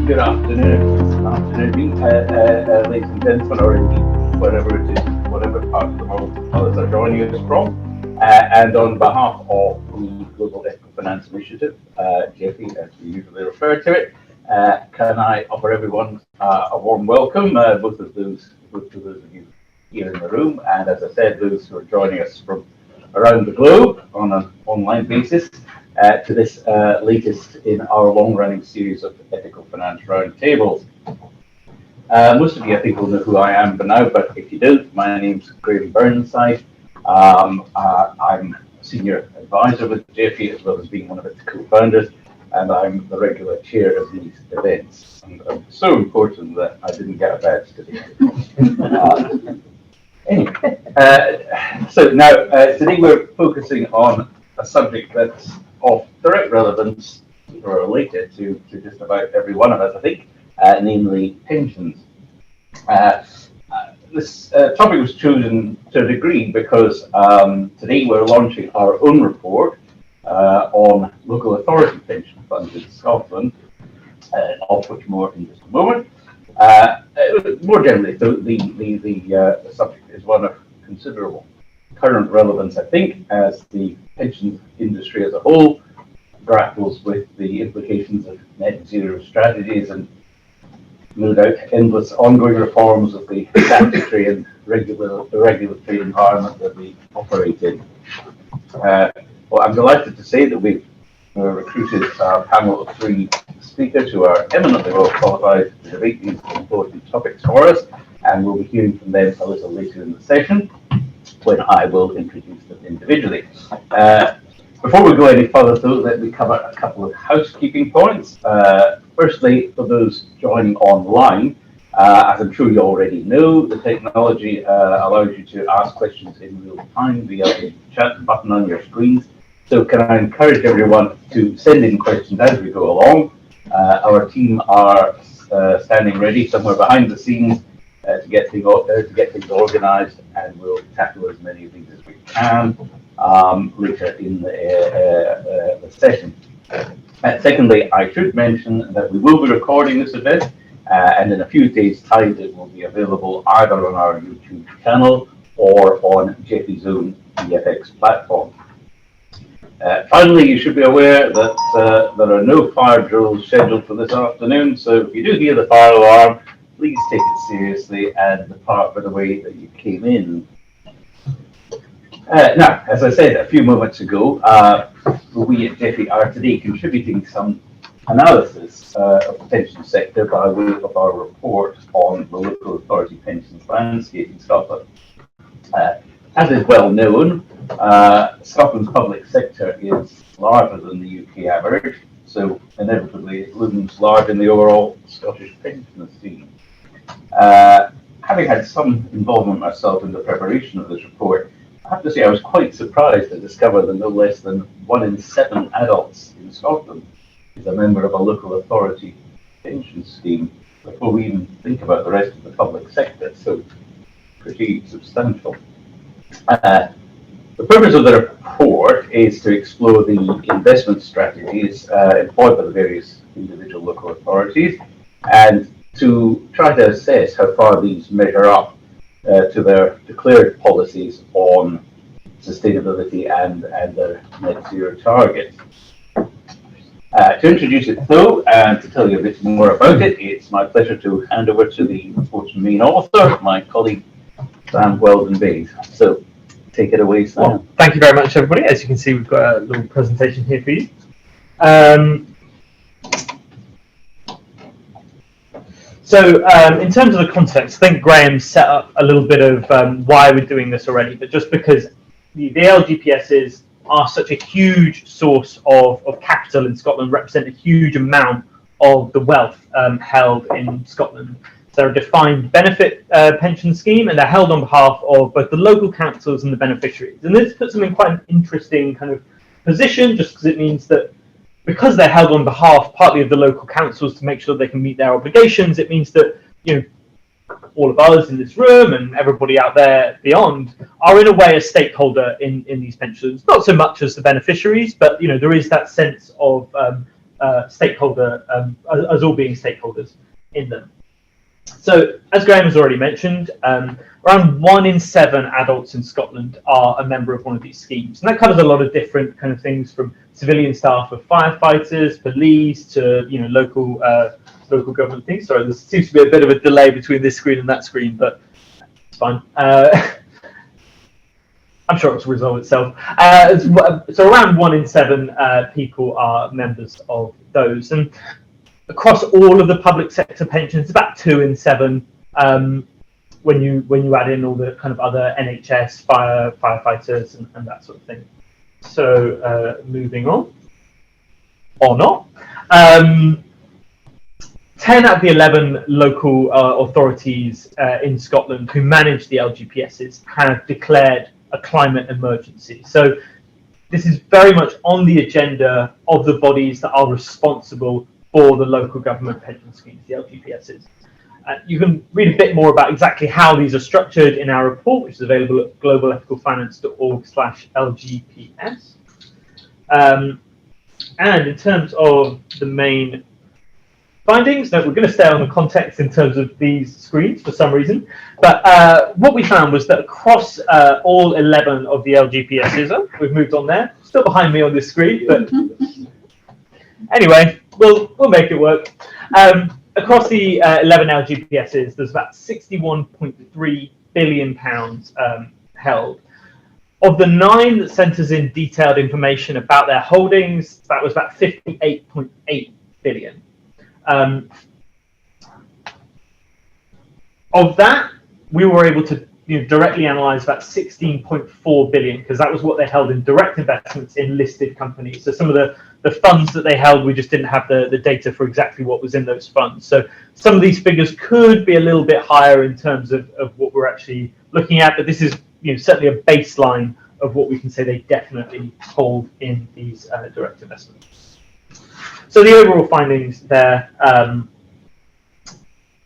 good afternoon, ladies and gentlemen, or indeed wherever it is, whatever part of the world others are joining us from. And on behalf of the Global Ethical Finance Initiative, GEFI, as we usually refer to it, can I offer everyone a warm welcome, both of those of you here in the room, and as I said, those who are joining us from around the globe on an online basis, to this latest in our long-running series of ethical finance roundtables. Most of you, I think, will know who I am by now, but if you don't, my name's Graham Burnside. I'm a senior advisor with GEFI, as well as being one of its co-founders, and I'm the regular chair of these events. And I'm so important that I didn't get a badge today. Anyway, so now today we're focusing on a subject that's of direct relevance or related to just about every one of us, I think, namely pensions. This topic was chosen to a degree because today we're launching our own report on local authority pension funds in Scotland, of which more in just a moment. More generally, the subject is one of considerable current relevance, I think, as the pension industry as a whole grapples with the implications of net zero strategies and no doubt endless ongoing reforms of the statutory and regulatory environment that we operate in. Well, I'm delighted to say that we've recruited a panel of three speakers who are eminently well qualified to debate these important topics for us, and we'll be hearing from them a little later in the session, when I will introduce them individually. Before we go any further, though, let me cover a couple of housekeeping points. Firstly, for those joining online, as I'm sure you already know, the technology allows you to ask questions in real time via the chat button on your screens. So can I encourage everyone to send in questions as we go along. Our team are standing ready somewhere behind the scenes to get things organised, and we'll tackle as many of these as we can later in the session. Secondly, I should mention that we will be recording this event, and in a few days' time it will be available either on our YouTube channel or on GEFI's own EFX platform. Finally, you should be aware that there are no fire drills scheduled for this afternoon, so if you do hear the fire alarm, please take it seriously and depart by the way that you came in. Now, as I said a few moments ago, we at GEFI are today contributing some analysis of the pension sector by way of our report on the local authority pensions landscape in Scotland. As is well known, Scotland's public sector is larger than the UK average, so inevitably it looms large in the overall Scottish pension scheme. Having had some involvement myself in the preparation of this report, I have to say I was quite surprised to discover that no less than 1 in 7 adults in Scotland is a member of a local authority pension scheme before we even think about the rest of the public sector, so pretty substantial. The purpose of the report is to explore the investment strategies employed by the various individual local authorities and to try to assess how far these measure up to their declared policies on sustainability and their net zero targets. To introduce it though, and to tell you a bit more about it, it's my pleasure to hand over to the report's main author, my colleague Sam Weldon-Bayes. So take it away, Sam. Well, thank you very much, everybody. As you can see, we've got a little presentation here for you. So in terms of the context, I think Graham set up a little bit of why we're doing this already, but just because the LGPSs are such a huge source of capital in Scotland, represent a huge amount of the wealth held in Scotland. They're a defined benefit pension scheme, and they're held on behalf of both the local councils and the beneficiaries. And this puts them in quite an interesting kind of position, just because it means that because they're held on behalf partly of the local councils to make sure they can meet their obligations, it means that, you know, all of us in this room and everybody out there beyond are in a way a stakeholder in these pensions. Not so much as the beneficiaries, but, you know, there is that sense of stakeholder, as all being stakeholders in them. So, as Graham has already mentioned, around 1 in 7 adults in Scotland are a member of one of these schemes, and that covers a lot of different kind of things, from civilian staff of firefighters, police, to local government things. Sorry, there seems to be a bit of a delay between this screen and that screen, but it's fine. I'm sure it'll resolve itself. So around 1 in 7 people are members of those, and across all of the public sector pensions, it's about 2 in 7 when you add in all the kind of other NHS, firefighters, and that sort of thing. So moving on, or not. 10 out of the 11 local authorities in Scotland who manage the LGPSs have declared a climate emergency. So this is very much on the agenda of the bodies that are responsible for the local government pension schemes, the LGPSs. You can read a bit more about exactly how these are structured in our report, which is available at globalethicalfinance.org/LGPS. And in terms of the main findings, now we're going to stay on the context in terms of these screens for some reason, but what we found was that across all 11 of the LGPSs, we've moved on there, still behind me on this screen, but anyway, we'll make it work. Across the 11 LGPSs, there's about £61.3 billion held. Of the 9 that sent us in detailed information about their holdings, that was about 58.8 billion. Of that, we were able to directly analyze about 16.4 billion, because that was what they held in direct investments in listed companies. So some of the funds that they held, we just didn't have the data for exactly what was in those funds. So some of these figures could be a little bit higher in terms of what we're actually looking at, but this is certainly a baseline of what we can say they definitely hold in these direct investments. So the overall findings there,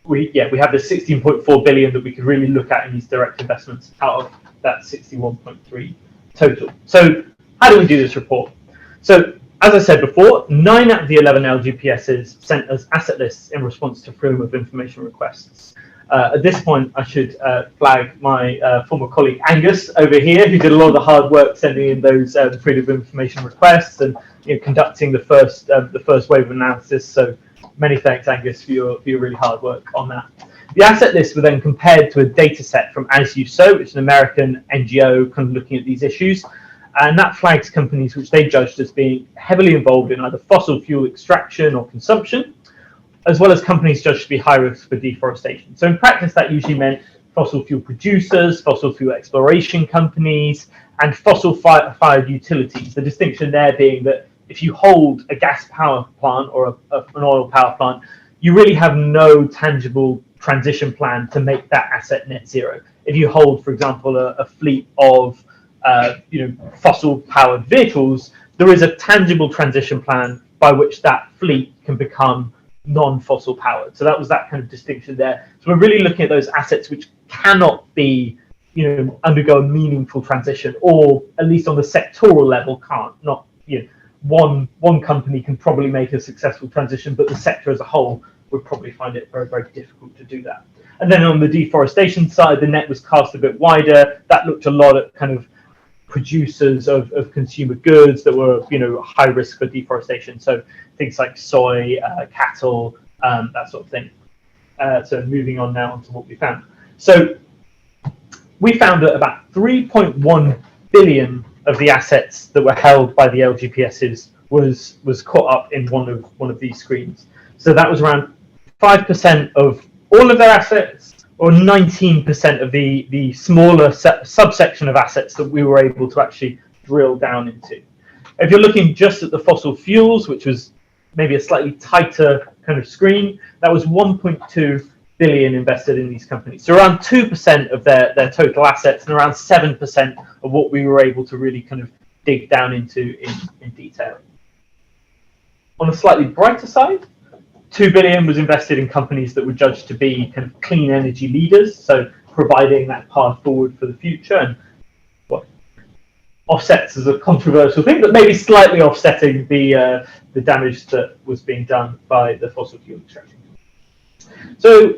we have the 16.4 billion that we could really look at in these direct investments out of that 61.3 total. So how do we do this report? So as I said before, 9 out of the 11 LGPSs sent us asset lists in response to freedom of information requests. At this point, I should flag my former colleague Angus over here, who did a lot of the hard work sending in those freedom of information requests and conducting the first wave of analysis. So many thanks, Angus, for your really hard work on that. The asset lists were then compared to a data set from As You Sow, which is an American NGO kind of looking at these issues. And that flags companies which they judged as being heavily involved in either fossil fuel extraction or consumption, as well as companies judged to be high risk for deforestation. So in practice, that usually meant fossil fuel producers, fossil fuel exploration companies, and fossil-fired utilities. The distinction there being that if you hold a gas power plant or an oil power plant, you really have no tangible transition plan to make that asset net zero. If you hold, for example, a fleet of fossil-powered vehicles, there is a tangible transition plan by which that fleet can become non-fossil powered. So that was that kind of distinction there. So we're really looking at those assets which cannot be, undergo a meaningful transition, or at least on the sectoral level can't. Not, one company can probably make a successful transition, but the sector as a whole would probably find it very, very difficult to do that. And then on the deforestation side, the net was cast a bit wider. That looked a lot at kind of producers of consumer goods that were high risk for deforestation, so things like soy, cattle, that sort of thing. So moving on now onto what we found. So we found that about 3.1 billion of the assets that were held by the LGPSs was caught up in one of these screens. So that was around 5% of all of their assets, or 19% of the smaller subsection of assets that we were able to actually drill down into. If you're looking just at the fossil fuels, which was maybe a slightly tighter kind of screen, that was 1.2 billion invested in these companies. So around 2% of their total assets, and around 7% of what we were able to really kind of dig down into in detail. On a slightly brighter side, 2 billion was invested in companies that were judged to be kind of clean energy leaders, so providing that path forward for the future. And offsets as a controversial thing, but maybe slightly offsetting the damage that was being done by the fossil fuel extraction. So,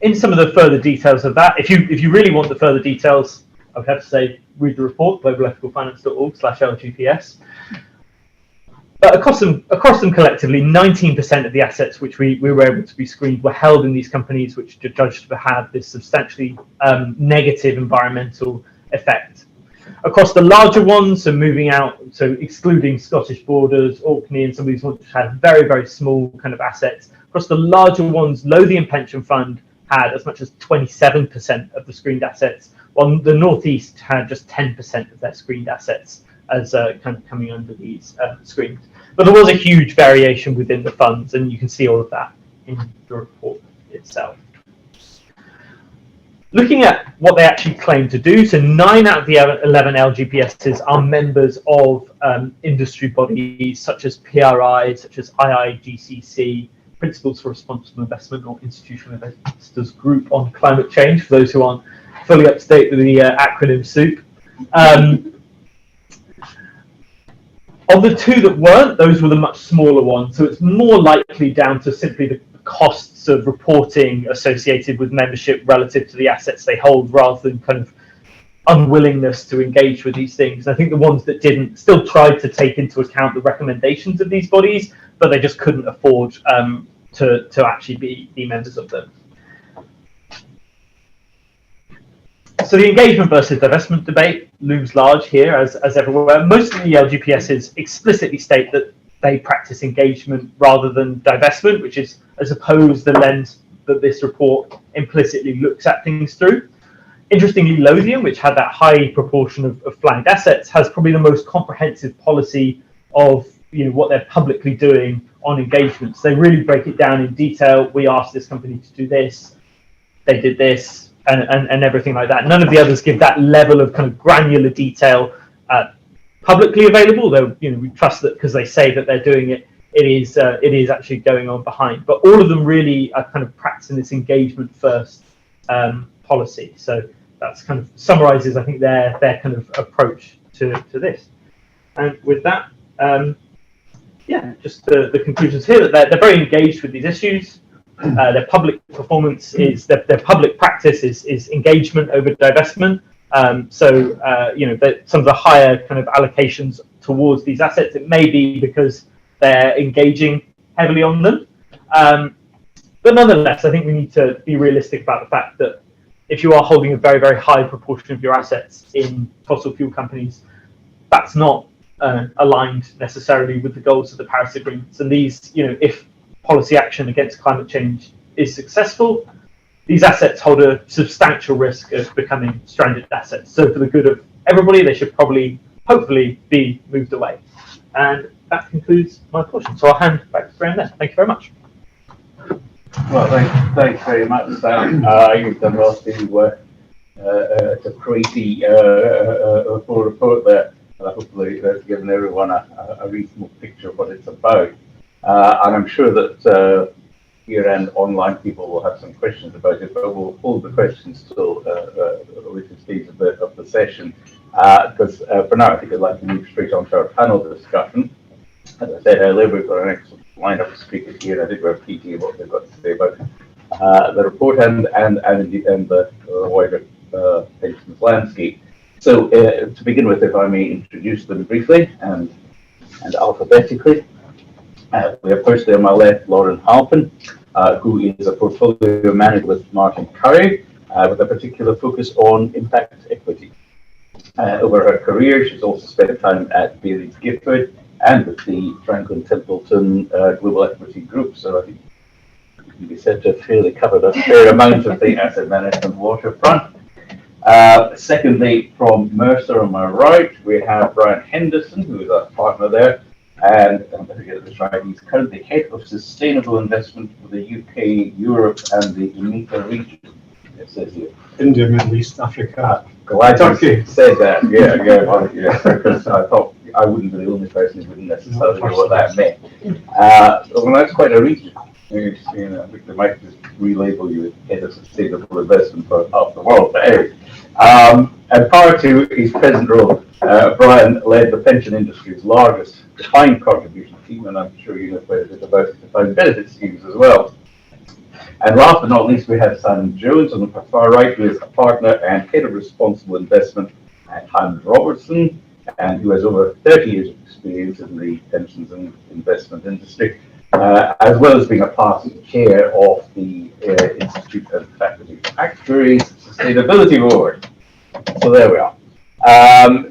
in some of the further details of that, if you really want the further details, I would have to say read the report, globalethicalfinance.org/LGPS. But across them collectively, 19% of the assets which we were able to be screened were held in these companies which are judged to have this substantially negative environmental effect. Across the larger ones, so moving out, so excluding Scottish Borders, Orkney, and some of these ones which had very, very small kind of assets, across the larger ones, Lothian Pension Fund had as much as 27% of the screened assets, while the Northeast had just 10% of their screened assets as kind of coming under these screens. But there was a huge variation within the funds, and you can see all of that in the report itself. Looking at what they actually claim to do, so 9 out of the 11 LGPSs are members of industry bodies such as PRI, such as IIGCC, Principles for Responsible Investment, or Institutional Investors Group on Climate Change, for those who aren't fully up to date with the acronym soup. Of the 2 that weren't, those were the much smaller ones. So it's more likely down to simply the costs of reporting associated with membership relative to the assets they hold, rather than kind of unwillingness to engage with these things. I think the ones that didn't still tried to take into account the recommendations of these bodies, but they just couldn't afford to actually be members of them. So the engagement versus divestment debate looms large here, as everywhere. Most of the LGPSs explicitly state that they practice engagement rather than divestment, which is, I suppose, the lens that this report implicitly looks at things through. Interestingly, Lothian, which had that high proportion of flagged assets, has probably the most comprehensive policy of what they're publicly doing on engagements. They really break it down in detail. We asked this company to do this, they did this, and everything like that. None of the others give that level of kind of granular detail publicly available, though we trust that because they say that they're doing it, it is actually going on behind. But all of them really are kind of practicing this engagement first policy. So that's kind of summarizes, I think, their kind of approach to this. And with that, just the conclusions here, that they're very engaged with these issues. Their public performance is their public practice is engagement over divestment. So some of the higher kind of allocations towards these assets, it may be because they're engaging heavily on them. But nonetheless, I think we need to be realistic about the fact that if you are holding a very, very high proportion of your assets in fossil fuel companies, that's not aligned necessarily with the goals of the Paris Agreements. And these, if policy action against climate change is successful, these assets hold a substantial risk of becoming stranded assets. So for the good of everybody, they should hopefully be moved away. And that concludes my portion. So I'll hand back to Graham there. Thank you very much. Well, thanks very much, Sam. You've done well to create the full report there. Hopefully that's given everyone a reasonable picture of what it's about. And I'm sure that here and online people will have some questions about it, but we'll hold the questions till the later stage of the session. Because for now, I think I'd like to move straight on to our panel discussion. As I said earlier, we've got an excellent lineup of speakers here. I think we're pleased what they've got to say about the report and the wider pensions landscape. So to begin with, if I may introduce them briefly and alphabetically. We have firstly on my left Lauran Halpin, who is a portfolio manager with Martin Currie, with a particular focus on impact equity. Over her career, she's also spent time at Bailey's Gifford and with the Franklin Templeton Global Equity Group. So I think it can be said to have fairly covered a fair amount of the asset management waterfront. Secondly, from Mercer on my right, we have Brian Henderson, who is a partner there. And I'm going to get this right, he's currently head of sustainable investment for the UK, Europe, and the EMEA region. It says here. India, Middle East, Africa. Glad you said that. Yeah, because I thought I wouldn't be the only person who wouldn't necessarily know what that meant. Well, that's quite a region. I think they might just relabel you as head of sustainable investment for half the world. But anyway, and prior to his present role Brian led the pension industry's largest defined contribution scheme, and I'm sure you know quite a bit about defined benefit schemes as well. And last but not least, we have Simon Jones on the far right, who is a partner and head of responsible investment at Hymans Robertson, and who has over 30 years of experience in the pensions and investment industry, as well as being a past chair of the Institute of Faculty Actuaries Sustainability Board. So there we are.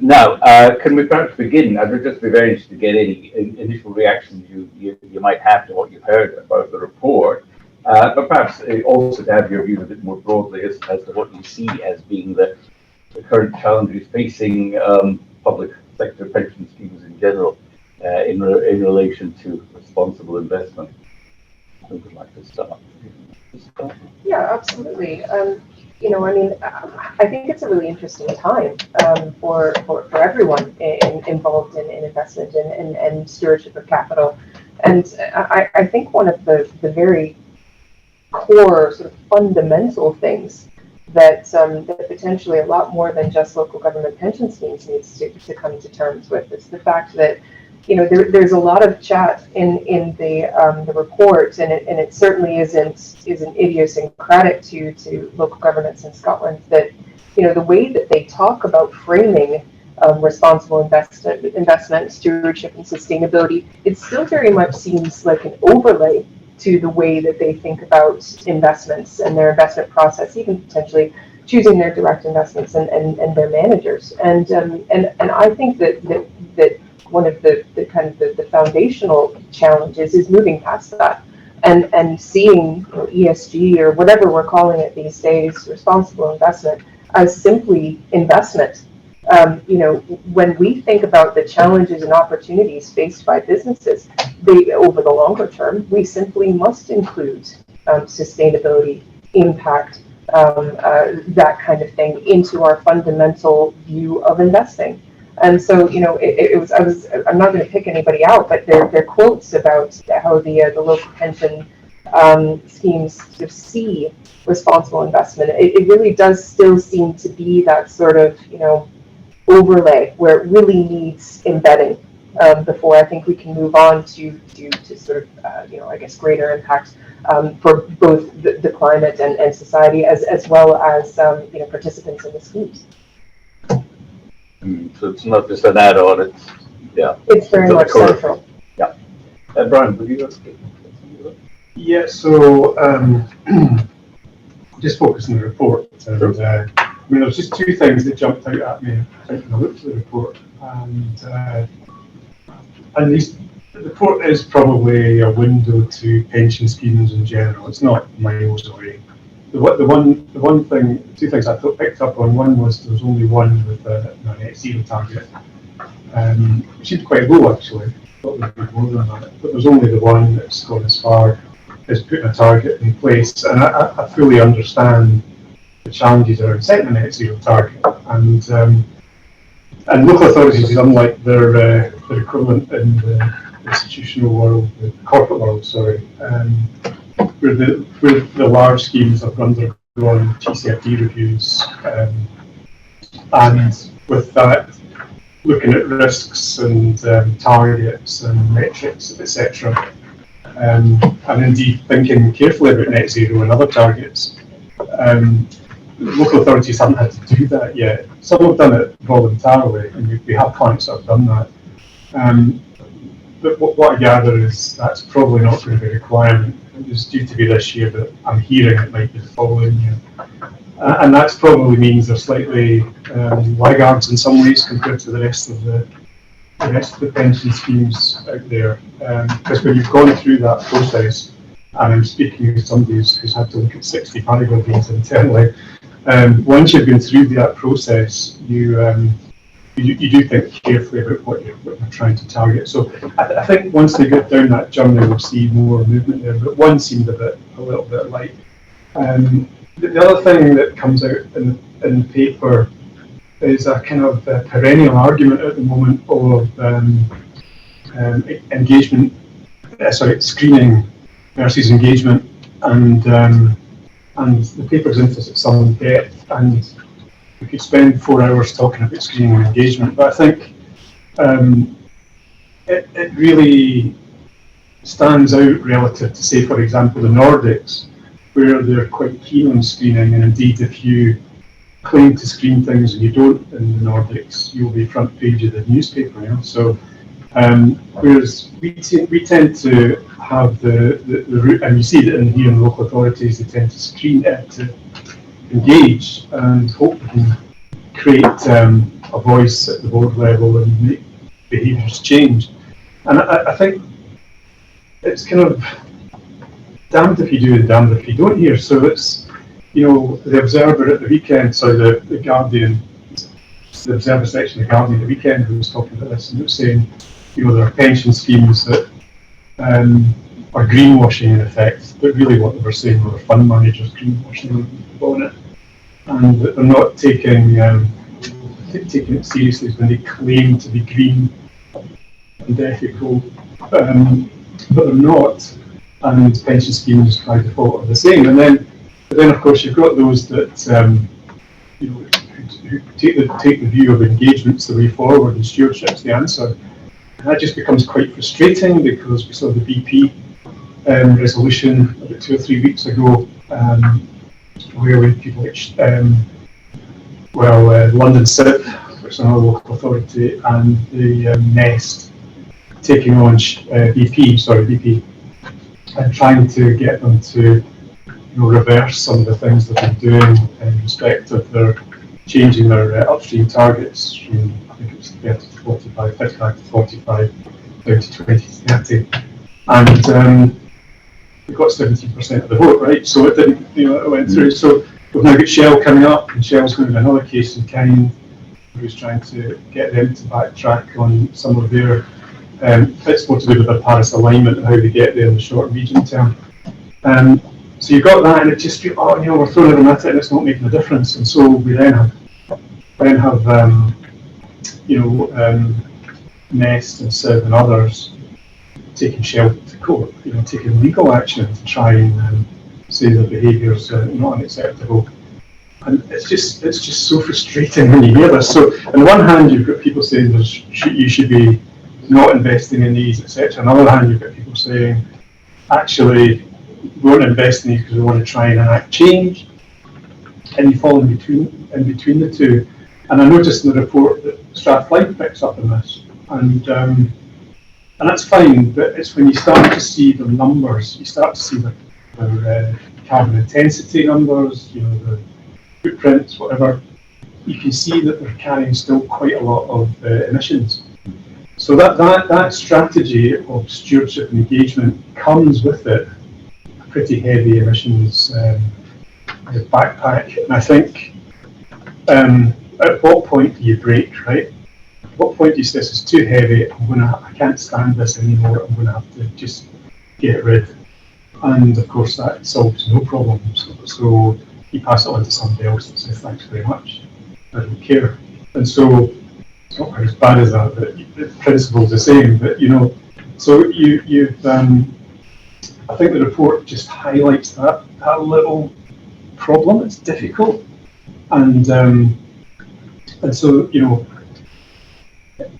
Now, can we perhaps begin? I would just be very interested to get any initial reactions you might have to what you've heard about the report, but perhaps also to have your view a bit more broadly as to what you see as being the current challenges facing public sector pension schemes in general in relation to responsible investment. Who would like to start? Yeah, absolutely. You know, I mean, I think it's a really interesting time for everyone involved in investment and stewardship of capital. And I think one of the very core sort of fundamental things that potentially a lot more than just local government pension schemes needs to come to terms with is the fact that, you know, there's a lot of chat in the report, and it certainly isn't idiosyncratic to local governments in Scotland, that, you know, the way that they talk about framing responsible investment, stewardship, and sustainability, it still very much seems like an overlay to the way that they think about investments and their investment process, even potentially choosing their direct investments and their managers. And I think that one of the kind of the foundational challenges is moving past that and seeing, you know, ESG or whatever we're calling it these days, responsible investment, as simply investment. You know, when we think about the challenges and opportunities faced by businesses, over the longer term, we simply must include sustainability, impact, that kind of thing into our fundamental view of investing. And so, you know, I'm not going to pick anybody out, but there are quotes about how the local pension schemes sort of see responsible investment. It really does still seem to be that sort of, you know, overlay where it really needs embedding before I think we can move on to sort of, you know, I guess greater impact for both the climate and society as well as, you know, participants in the schemes. So it's not just an add-on, it's, yeah. It's very much central. Yeah. Brian, would you go? Yeah, so just focus on the report. And, I mean, there's just two things that jumped out at me when I looked at the report. And the report is probably a window to pension schemes in general. It's not miles away. Two things I picked up on. One was there was only one with a net zero target. It seemed quite low, actually. I thought there would be more than that. But there's only the one that's gone as far as putting a target in place. And I fully understand the challenges around setting a net zero target. And local authorities, unlike their equivalent in the institutional world, the corporate world, sorry, where the large schemes have undergone TCFD reviews, and with that, looking at risks and targets and metrics, etc., and indeed thinking carefully about net zero and other targets. Local authorities haven't had to do that yet. Some have done it voluntarily, and we have clients that have done that. But what I gather is that's probably not going to be a requirement. It was due to be this year, but I'm hearing it might be the following year. And that probably means they're slightly laggards in some ways compared to the rest of the pension schemes out there. Because when you've gone through that process, and I'm speaking with somebody who's had to look at 60 paragraphs internally, once you've been through that process, you do think carefully about what you're trying to target. So I think once they get down that journey, we'll see more movement there. But one seemed a little bit light. The other thing that comes out in the paper is a kind of perennial argument at the moment of screening versus engagement, and the paper's into some depth, and we could spend 4 hours talking about screening and engagement, but I think it really stands out relative to, say, for example, the Nordics, where they're quite keen on screening, and indeed if you claim to screen things and you don't in the Nordics, you'll be front page of the newspaper, you know. So whereas we tend to have the route, and you see that here in local authorities, they tend to screen it, to engage and hope we can create a voice at the board level and make behaviours change. And I think it's kind of damned if you do and damned if you don't here. So it's, you know, the Observer at the weekend, so the Guardian, the Observer section of the Guardian at the weekend who was talking about this, and it was saying, you know, there are pension schemes that are greenwashing in effect, but really what they were saying were fund managers greenwashing on it, and that they're not taking it seriously when they claim to be green and ethical, but they're not, and pension schemes by default are the same. And then of course you've got those that you know, who take the view of engagement's the way forward and stewardship's the answer. And that just becomes quite frustrating, because we saw the BP resolution about 2 or 3 weeks ago, where we had people like London South, which is another local authority, and the Nest taking on BP, and trying to get them to, you know, reverse some of the things that they're doing in respect of their changing their upstream targets from, I think it was 30 to 45, 35 to 45, down to 20 to 30. And we got 17% of the vote, right? So it didn't, you know, it went through. So we've now got Shell coming up, and Shell's going to be another case in kind, who's trying to get them to backtrack on some of their, it's more to do with their Paris alignment and how they get there in the short and medium term. So you've got that, and it just feels, oh, you know, we're throwing them at it and it's not making a difference. And so we then have you know, Nest and Civ and others taking Shell to court, you know, taking legal action to try and say their behaviours are not unacceptable. And it's just so frustrating when you hear this. So on the one hand, you've got people saying you should be not investing in these, etc. On the other hand, you've got people saying, actually, we want to invest in these because we want to try and enact change. And you fall in between the two. And I noticed in the report that Strathclyde picks up on this, and that's fine. But it's when you start to see the numbers, you start to see the carbon intensity numbers, you know, the footprints, whatever. You can see that they're carrying still quite a lot of emissions. So that strategy of stewardship and engagement comes with it a pretty heavy emissions backpack. And I think at what point do you break, right? At what point do you say, this is too heavy, I can't stand this anymore, I'm going to have to just get rid. And of course that solves no problems. So you pass it on to somebody else and say, thanks very much, I don't care. And so it's not quite as bad as that, but the principle's the same. But you know, so you've I think the report just highlights that little problem. It's difficult, and so, you know,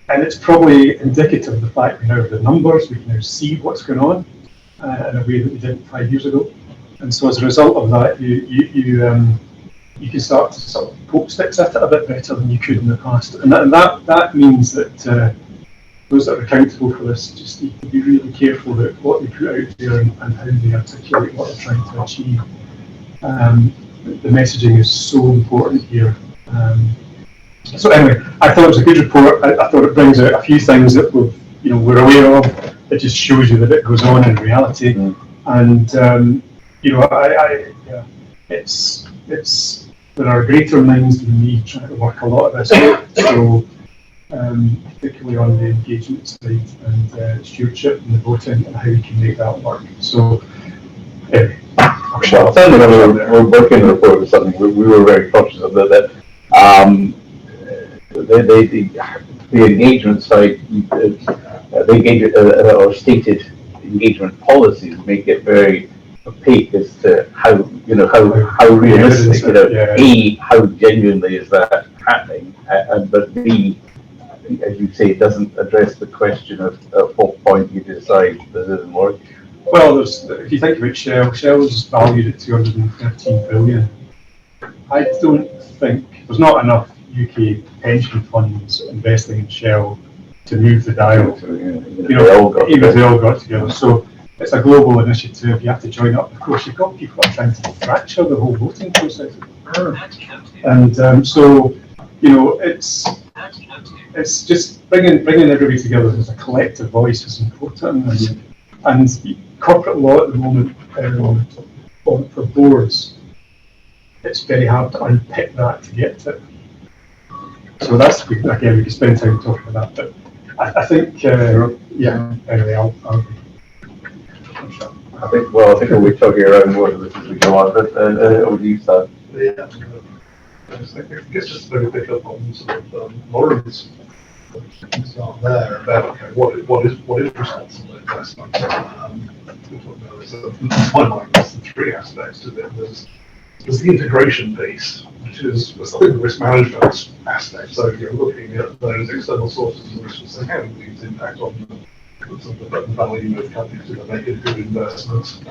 and it's probably indicative of the fact we now have the numbers, we can now see what's going on in a way that we didn't 5 years ago. And so as a result of that, you can start to sort of poke sticks at it a bit better than you could in the past. And that means that those that are accountable for this just need to be really careful about what they put out there and how they articulate what they're trying to achieve. The messaging is so important here. So anyway, I thought it was a good report. I thought it brings out a few things that we're aware of. It just shows you that it goes on in reality. And you know, there are greater minds than me trying to work a lot of this out. So particularly on the engagement side and stewardship and the voting and how we can make that work. So anyway, certainly when we're working on the report was something we were very conscious of that. The engagement side, the engagement or stated engagement policies make it very opaque as to how, how realistic, A, how genuinely is that happening, and but B, as you say, it doesn't address the question of at what point you decide this isn't working. Well, if you think about Shell is valued at 213 billion. I don't think there's not enough UK pension funds investing in Shell to move the dial. Even if they all got together. So it's a global initiative. You have to join up. Of course, you've got people trying to fracture the whole voting process. And so, it's just bringing everybody together as a collective voice is important. And corporate law at the moment for boards, it's very hard to unpick that to get to it. So that's, again, we could spend time talking about that. But I think, anyway, I'll I think we'll be talking around more of this as we go on, but over to you, Stan. Yeah, I guess just to pick up on sort of Lauran's start there about what is responsible investment. We talked about this. To my mind, there's the three aspects to it. There's the integration piece, which is the risk management aspect. So you're looking at those external sources of risk and saying how do these impact on the value of companies to make a good investment.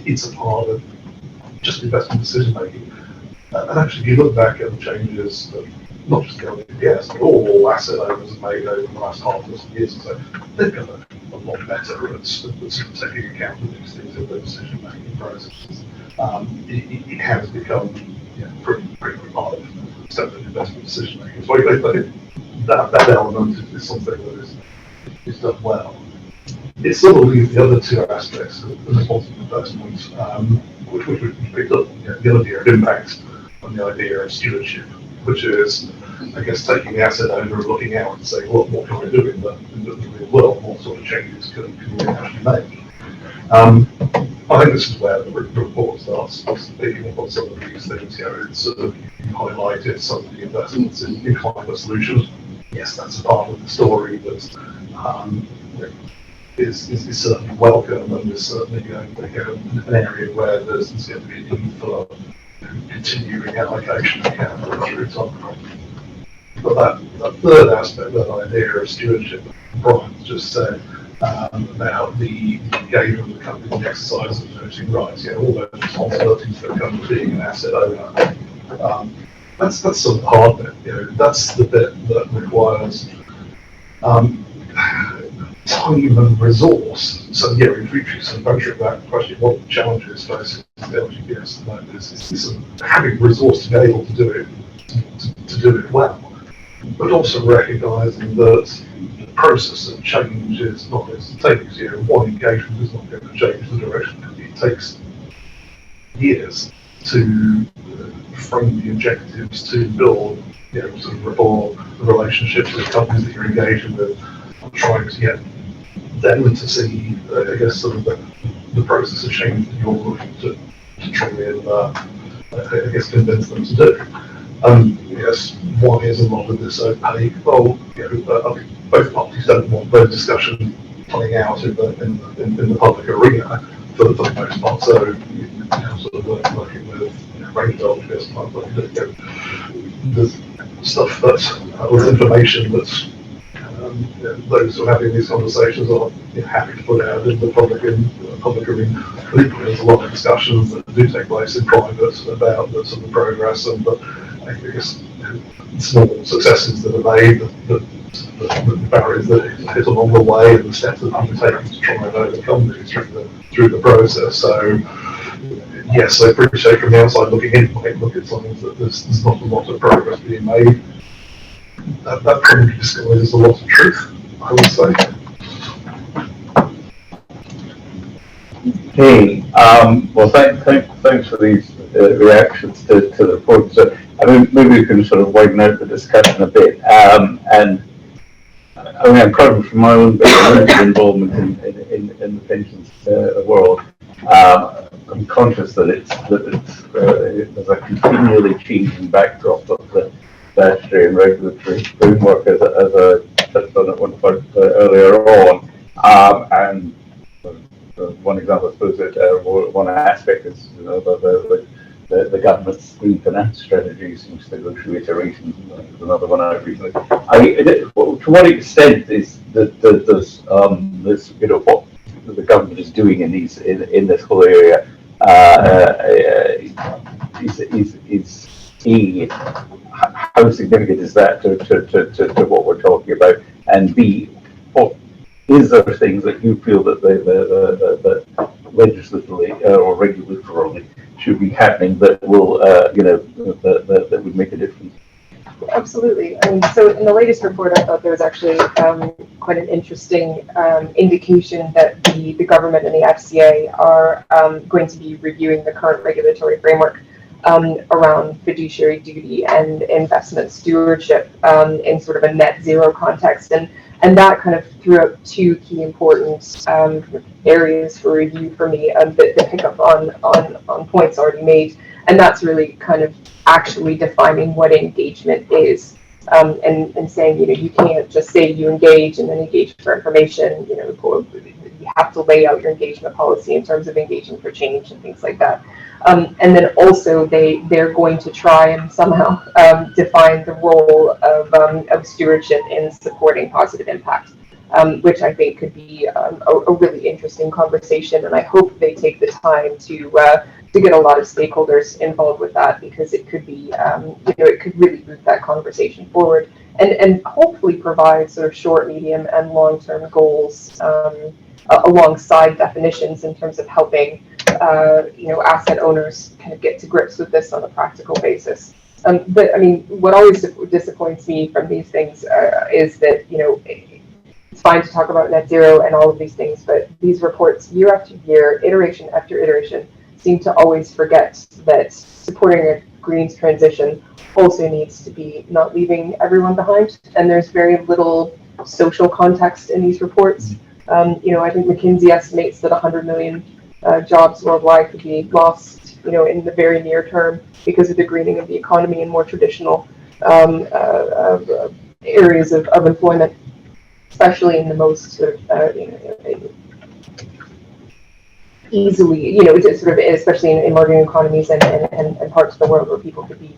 It's a part of just investment decision making. And actually, if you look back at the changes that not just LGPS, but all asset owners have made over the last half dozen years or so, they've got a lot better at sort of taking account of these things in their decision making processes. It has become pretty part of standard investment decision making. So I think that element is something that is done well. It sort of leaves the other two aspects of responsible investment, which we picked up, the idea of impact and the idea of stewardship, which is, I guess, taking the asset owner and looking out and saying, what can I do in the real world? What sort of changes can we actually make? I think this is where the report starts picking up on some of these things. It's sort of highlighted some of the investments in climate solutions. Yes, that's a part of the story that is certainly welcome, and is certainly an area where there's going to be a need for continuing allocation of capital through time. But that third aspect, that idea of stewardship, Brian just said about the engagement of the company in the exercise of voting rights, all those responsibilities that come with being an asset owner. That's sort of the hard bit. That's the bit that requires time and resource. So in future, some venturing that question, what the challenges facing the LGPS at the moment is having resource to be able to do it, to do it well, but also recognising that the process of change is not instantaneous. One engagement is not going to change the direction. It takes years to frame the objectives, to build sort of rapport, the relationships with companies that you're engaging with, trying to get them to see, I guess, sort of the process of change that you're looking to try and, I guess, convince them to do. Yes, why is a lot of this opaque? Well, both parties don't want their discussion playing out in the public arena for the most part. So, sort of working with range of there's stuff with information that's those who are having these conversations are happy to put out in the public arena. There's a lot of discussions that do take place in private about the sort of progress, and but I guess small successes that are made, the barriers that hit along the way, and the steps that are taken to try and overcome these through the process. So yes, I appreciate from the outside looking in, look at something that there's not a lot of progress being made. That probably disguises a lot of truth, I would say. Okay. Well, thanks for these reactions to the report. So, I mean, maybe we can sort of widen out the discussion a bit. And I mean, I'm coming from my own involvement in the pensions world. I'm conscious that there's a continually changing backdrop of the statutory and regulatory framework, as I touched on at one point earlier on, and one example, I suppose, one aspect is the government's green finance strategy seems to go through iterations. There's another one out recently. To what extent is this, what the government is doing in this whole area, how significant is that to what we're talking about, and B, what is there things that you feel that the legislatively or regulatorily should be happening that will, that would make a difference? Absolutely. I mean, so in the latest report, I thought there was actually quite an interesting indication that the government and the FCA are going to be reviewing the current regulatory framework around fiduciary duty and investment stewardship in sort of a net zero context. And that kind of threw up two key important areas for review for me that pick up on points already made. And that's really kind of actually defining what engagement is, and saying, you can't just say you engage and then engage for information. You have to lay out your engagement policy in terms of engaging for change and things like that. And then also they're going to try and somehow define the role of stewardship in supporting positive impact, which I think could be a really interesting conversation. And I hope they take the time to get a lot of stakeholders involved with that, because it could be, it could really move that conversation forward and hopefully provide sort of short, medium, and long-term goals alongside definitions in terms of helping asset owners kind of get to grips with this on a practical basis. But I mean, what always disappoints me from these things is that, it's fine to talk about net zero and all of these things, but these reports year after year, iteration after iteration, seem to always forget that supporting a green transition also needs to be not leaving everyone behind. And there's very little social context in these reports. I think McKinsey estimates that 100 million jobs worldwide could be lost, in the very near term because of the greening of the economy and more traditional areas of employment, especially in the most sort of easily, sort of, especially in emerging economies and parts of the world where people could be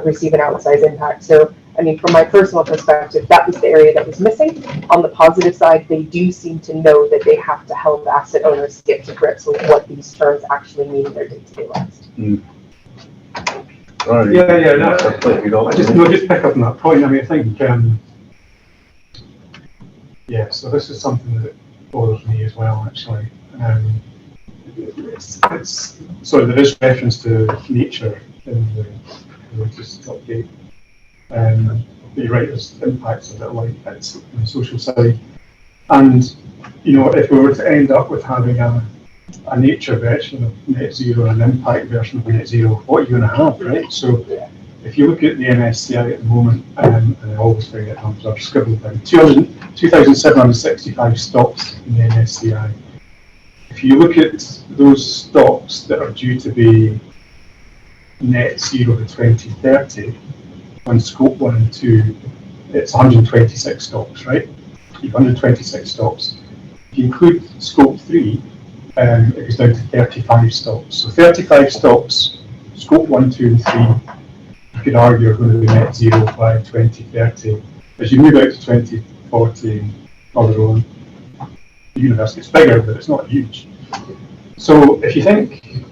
receive an outsized impact. So, I mean, from my personal perspective, that was the area that was missing. On the positive side, they do seem to know that they have to help asset owners get to grips with what these terms actually mean in their day-to-day lives. Right. Yeah. Just pick up on that point. I mean, I think, so this is something that bothers me as well, actually. So there is reference to nature in the latest update. You're right, there's impacts of it, like it's on the social side. And, if we were to end up with having a nature version of net zero and an impact version of net zero, what are you going to have, right? So if you look at the MSCI at the moment, and I always forget numbers, I've scribbled down 2,765 stocks in the MSCI. If you look at those stocks that are due to be net zero to 2030, on scope 1 and 2, it's 126 stocks, right? You've 126 stocks. If you include scope 3, it goes down to 35 stocks. So 35 stocks, scope 1, 2, and 3, you could argue are going to be net zero by 2030. As you move out to 2040 and further on, the universe gets bigger, but it's not huge. So if you think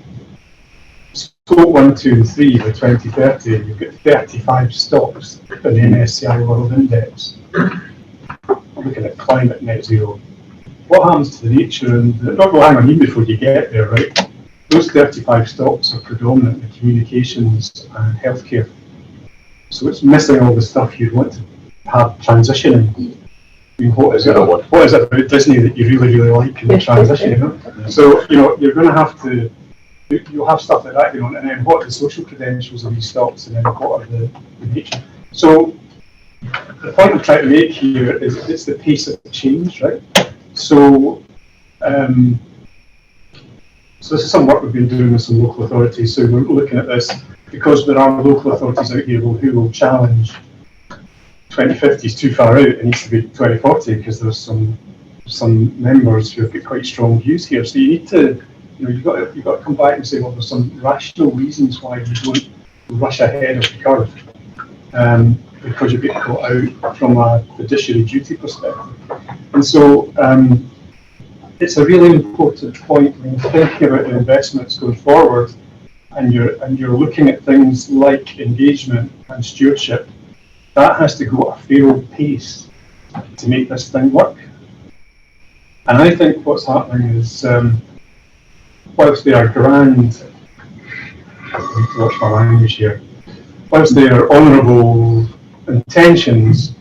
scope 1, 2, and 3 by 2030, you've got 35 stocks in the MSCI World Index. Looking at climate net zero. What happens to the nature and hang on, even before you get there, right? Those 35 stocks are predominantly communications and healthcare. So it's missing all the stuff you'd want to have transitioning. I mean, what is it about Disney that you really, really like in the transition? So, you're going to have to, you'll have stuff like that going on, and then what are the social credentials of these stocks, and then what are the nature? So the point I'm trying to make here is it's the pace of change, right? So, so this is some work we've been doing with some local authorities. So we're looking at this because there are local authorities out here who will challenge 2050 is too far out. It needs to be 2040 because there's some some members who have got quite strong views here. So you need to, you've got to come back and say, well, there's some rational reasons why you don't rush ahead of the curve, because you get caught out from a fiduciary duty perspective. And so it's a really important point when you're thinking about the investments going forward, and you're looking at things like engagement and stewardship. That has to go at a fair old pace to make this thing work. And I think what's happening is, whilst they are grand, I need to watch my language here, whilst they are honourable intentions,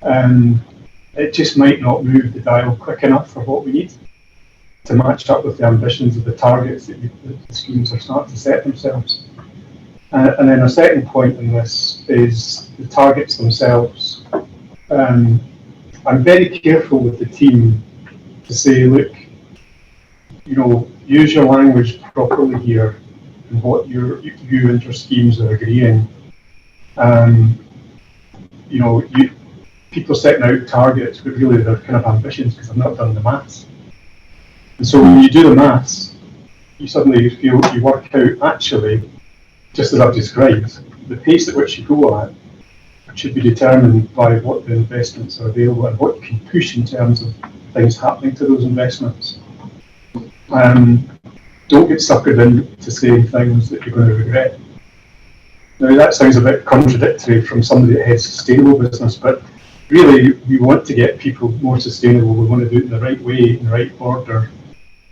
it just might not move the dial quick enough for what we need to match up with the ambitions of the targets that the schemes are starting to set themselves. And then a second point in this is the targets themselves. I'm very careful with the team to say, look, use your language properly here and what you and your schemes are agreeing. People setting out targets, but really they're kind of ambitions because they've not done the maths. And so when you do the maths, you suddenly feel you work out, actually, just as I've described, the pace at which you go at should be determined by what the investments are available and what you can push in terms of things happening to those investments. Don't get suckered into saying things that you're going to regret. Now that sounds a bit contradictory from somebody that heads sustainable business, but really we want to get people more sustainable. We want to do it in the right way, in the right order,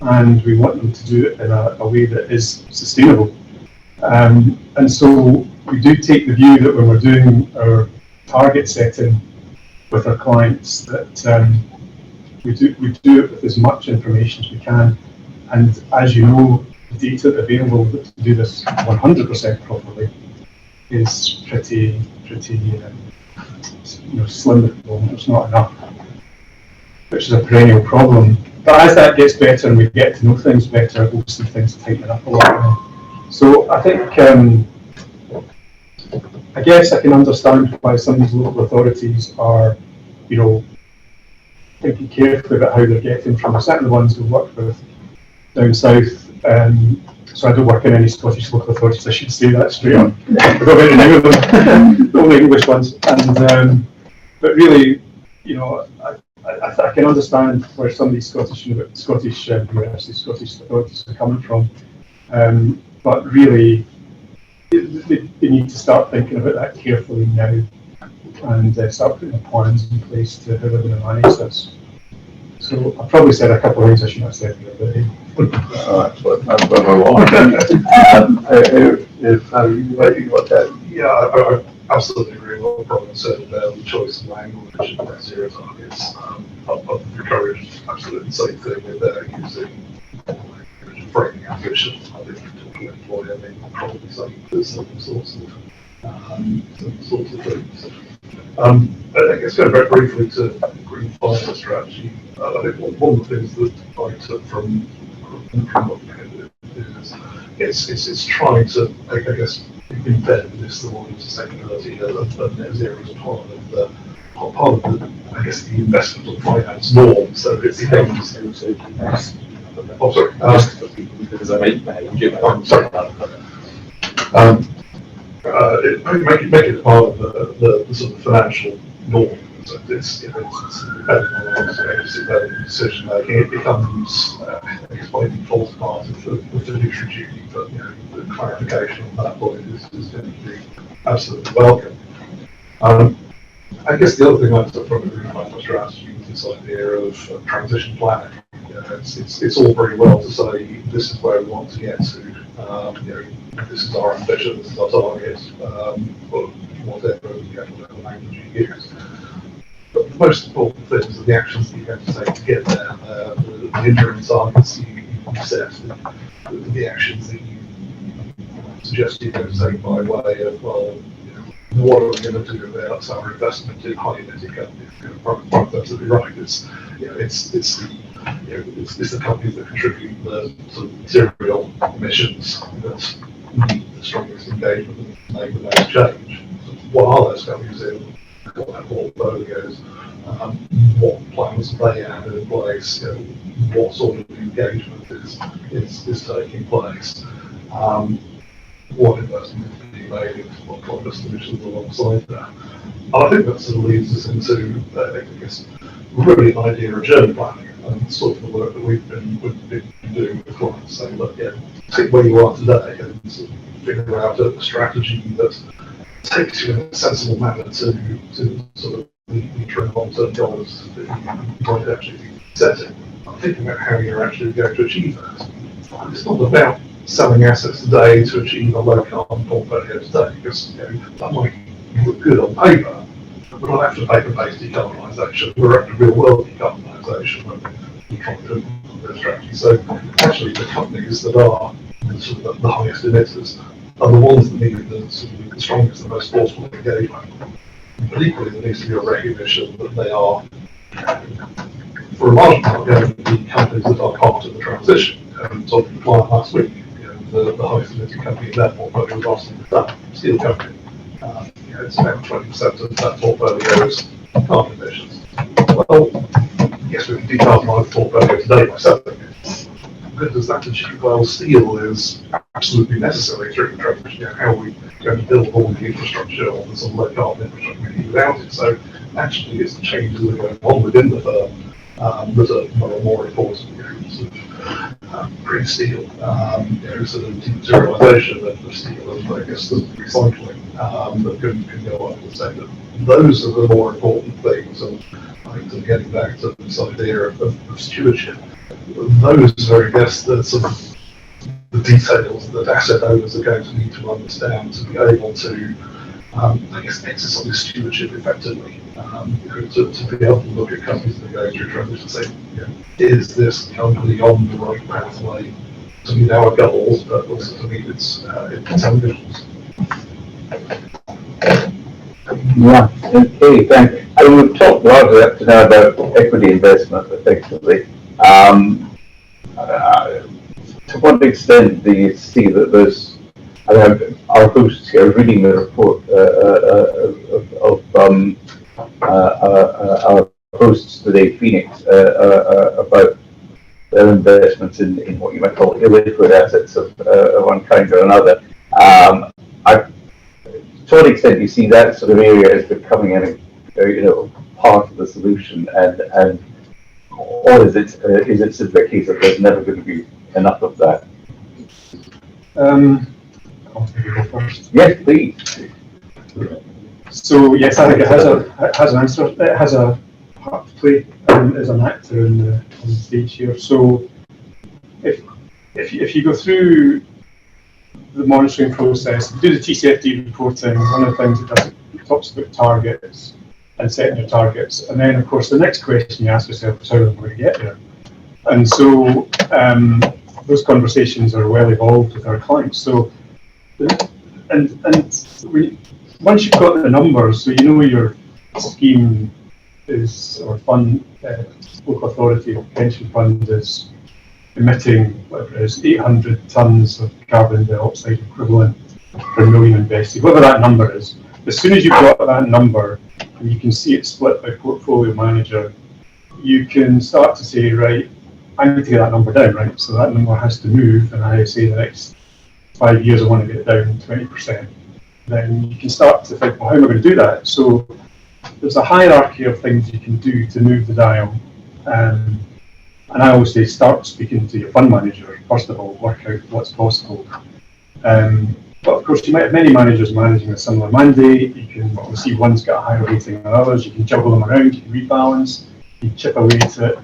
and we want them to do it in a way that is sustainable. And so we do take the view that when we're doing our target setting with our clients, that we do it with as much information as we can. And as you know, the data available to do this 100% properly is pretty slim at the moment. It's not enough, which is a perennial problem. But as that gets better and we get to know things better, we'll see things tighten up a lot more. So I think, I guess I can understand why some of these local authorities are, thinking carefully about how they're getting from certainly the ones we work with down south. So I don't work in any Scottish local authorities, I should say that straight up. I don't have any of them, the only English ones. And but really, I can understand where some of these Scottish authorities are coming from. But really, they need to start thinking about that carefully now and start putting the plans in place to how they're going to manage this. So I probably said a couple of things I shouldn't have said here, but That's what I want. If you got that. Yeah, I absolutely agree with what Brian said about the choice of language and net zero targets. I'd encourage absolutely the same thing with using framing ambition. I think to employ, probably saying there's some sorts of things. I guess going very briefly to green finance strategy, I think one of the things that I took from what you is it's trying to, I guess, embed this the word sustainability of net zero as part of the I guess the investment and finance norm. So it becomes. Oh, sorry. Because I made sorry. Make it part of the sort of financial norm. So it's depending on decision making. It becomes, I guess, by default part of the fiduciary duty. But the clarification on that point is going to be absolutely welcome. I guess the other thing I took from the green finance strategy was this idea of transition planning. It's all very well to say this is where we want to get to. This is our ambition, this is our target, or whatever language you use. But the most important things are the actions that you're going to take to get there, the interim targets you set, the actions that you suggest you're going to take by way of, what are we going to do about our investment in high emitting companies? That's absolutely right. It's the companies that contribute the sort of material emissions that need the strongest engagement and make the most change. What are those companies in? client portfolios, what plans they have in place, what sort of engagement is taking place, what investment is being made into what kind of solutions alongside that. And I think that sort of leads us into, I guess, really an idea of journey planning and sort of the work that we've been doing with clients, saying, look, take where you are today and sort of figure out a strategy that takes you in a sensible manner to sort of meet your long-term goals that you might actually be setting. I'm thinking about how you're actually going to achieve that. It's not about selling assets today to achieve a low carbon portfolio today, because that might look good on paper, but we're not after paper-based decarbonisation, we're after real-world decarbonisation, and we're trying to implement that strategy. So actually the companies that are sort of the highest emitters are the ones that need the sort of the strongest and most forceful engagement. But equally, there needs to be a recognition that they are, for a large part, going to be companies that are part of the transition. And talking to the client last week, the highest emitting company in their portfolio was Robertson, steel company. It's about 20% of that portfolio is carbon emissions. Well, yes, we can decarbonise the portfolio today by selling it. But does that achieve? Well, steel is absolutely necessary through the transition. How are we going to build all the infrastructure, all the sort of low carbon infrastructure we need without it? So actually, it's the changes that are going on within the firm that are more important. Sort of green steel, sort of dematerialisation of steel, and I guess the recycling that can go on. So that those are the more important things. And I think sort of getting back to this idea of stewardship, those are, I guess, the sort of the details that asset owners are going to need to understand to be able to, I guess, exercise stewardship effectively. To be able to look at companies that are going through transition and say, is this company on the right pathway to meet our goals, but also to meet its ambitions? Yeah, okay, thanks. I mean, we've talked largely up to now about equity investment, effectively. To what extent do you see that there's, our hosts here reading the report of our hosts today, Phoenix, about their investments in what you might call illiquid assets of one kind or another. To what extent do you see that sort of area as becoming part of the solution, or is it simply a case that there's never going to be enough of that? I'll maybe go first. Yes, please. So yes, I think it has an answer. It has a part to play as an actor on the stage here. So if you go through the monitoring process, do the TCFD reporting, one of the things it does, it talks about targets and setting your targets. And then, of course, the next question you ask yourself is how are we going to get there? And so those conversations are well evolved with our clients. So, once you've got the numbers, so you know your scheme is, or fund, local authority or pension fund is emitting, whatever it is, 800 tonnes of carbon dioxide equivalent per million invested, whatever that number is. As soon as you've got that number, and you can see it split by portfolio manager, you can start to say, right, I need to get that number down, right? So that number has to move, and I say the next 5 years I want to get it down 20%. Then you can start to think, well, how am I going to do that? So there's a hierarchy of things you can do to move the dial. And I always say, start speaking to your fund manager, first of all, work out what's possible. But of course, you might have many managers managing a similar mandate. You can see one's got a higher rating than others. You can juggle them around, you can rebalance, you can chip away at it.